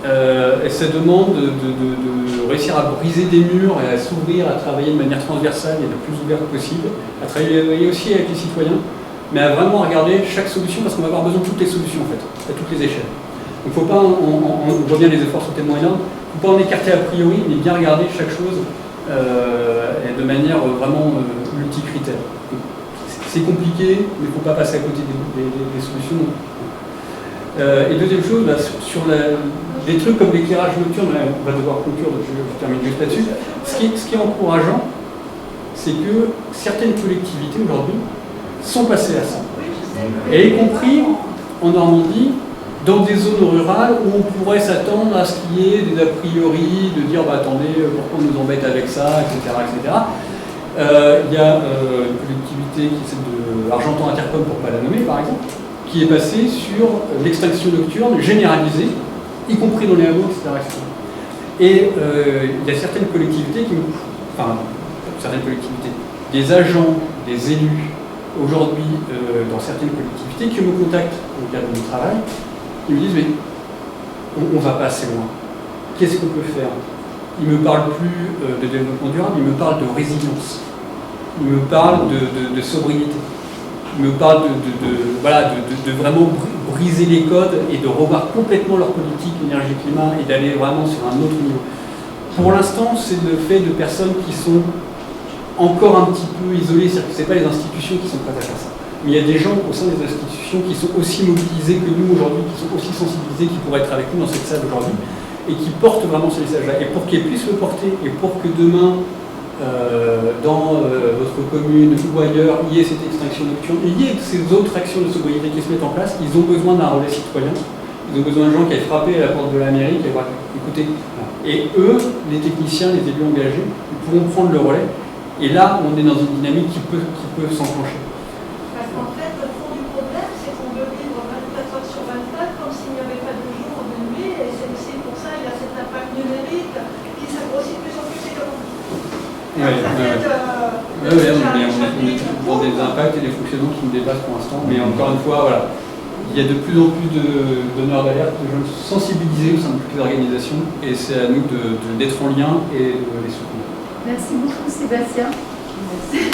et ça demande de réussir à briser des murs et à s'ouvrir, à travailler de manière transversale et le plus ouverte possible, à travailler aussi avec les citoyens, mais à vraiment regarder chaque solution, parce qu'on va avoir besoin de toutes les solutions en fait, à toutes les échelles. Donc il ne faut pas, on voit bien les efforts sont tellement énormes, il ne faut pas en écarter a priori, mais bien regarder chaque chose et de manière vraiment multicritère. C'est compliqué, mais il ne faut pas passer à côté des solutions. Et deuxième chose, sur des trucs comme l'éclairage nocturne, on va devoir conclure, donc je termine juste là-dessus. Ce qui est encourageant, c'est que certaines collectivités aujourd'hui sont passées à ça. Et y compris en Normandie, dans des zones rurales où on pourrait s'attendre à ce qu'il y ait des a priori, de dire bah, attendez, pourquoi on nous embête avec ça, etc. etc. Il y a une collectivité qui c'est de Argentan Intercom, pour ne pas la nommer par exemple, qui est passée sur l'extinction nocturne généralisée, y compris dans les hameaux, etc. etc. Et il y a certaines collectivités des agents, des élus, aujourd'hui dans certaines collectivités qui me contactent au cadre de mon travail, qui me disent mais on ne va pas assez loin. Qu'est-ce qu'on peut faire? Il ne me parle plus de développement durable, il me parle de résilience. Il me parle de sobriété. Il me parle de vraiment briser les codes et de revoir complètement leur politique énergie-climat et d'aller vraiment sur un autre niveau. Pour l'instant, c'est le fait de personnes qui sont encore un petit peu isolées, c'est-à-dire que ce n'est pas les institutions qui sont prêtes à faire ça. Mais il y a des gens au sein des institutions qui sont aussi mobilisés que nous aujourd'hui, qui sont aussi sensibilisés, qui pourraient être avec nous dans cette salle aujourd'hui, et qui portent vraiment ce message-là. Et pour qu'ils puissent le porter, et pour que demain, dans votre commune ou ailleurs, il y ait cette extinction nocturne, il y ait ces autres actions de sobriété qui se mettent en place, ils ont besoin d'un relais citoyen, ils ont besoin de gens qui aillent frapper à la porte de la mairie, qui aillent écouter. Et eux, les techniciens, les élus engagés, ils pourront prendre le relais. Et là, on est dans une dynamique qui peut s'enclencher. Parce qu'en fait, le fond du problème, c'est qu'on veut vivre 24 heures sur 24 comme s'il n'y avait pas de jour ou de nuit, et c'est aussi pour ça qu'il y a cet impact numérique qui s'agrossit de plus en plus économique. Oui, on est dans des impacts et des fonctionnements qui nous dépassent pour l'instant, mais encore une fois, voilà, il y a de plus en plus de donneurs d'alerte, de gens sensibilisés au sein de toutes les organisations, et c'est à nous d'être en lien et de les soutenir. Merci beaucoup Sébastien. Merci.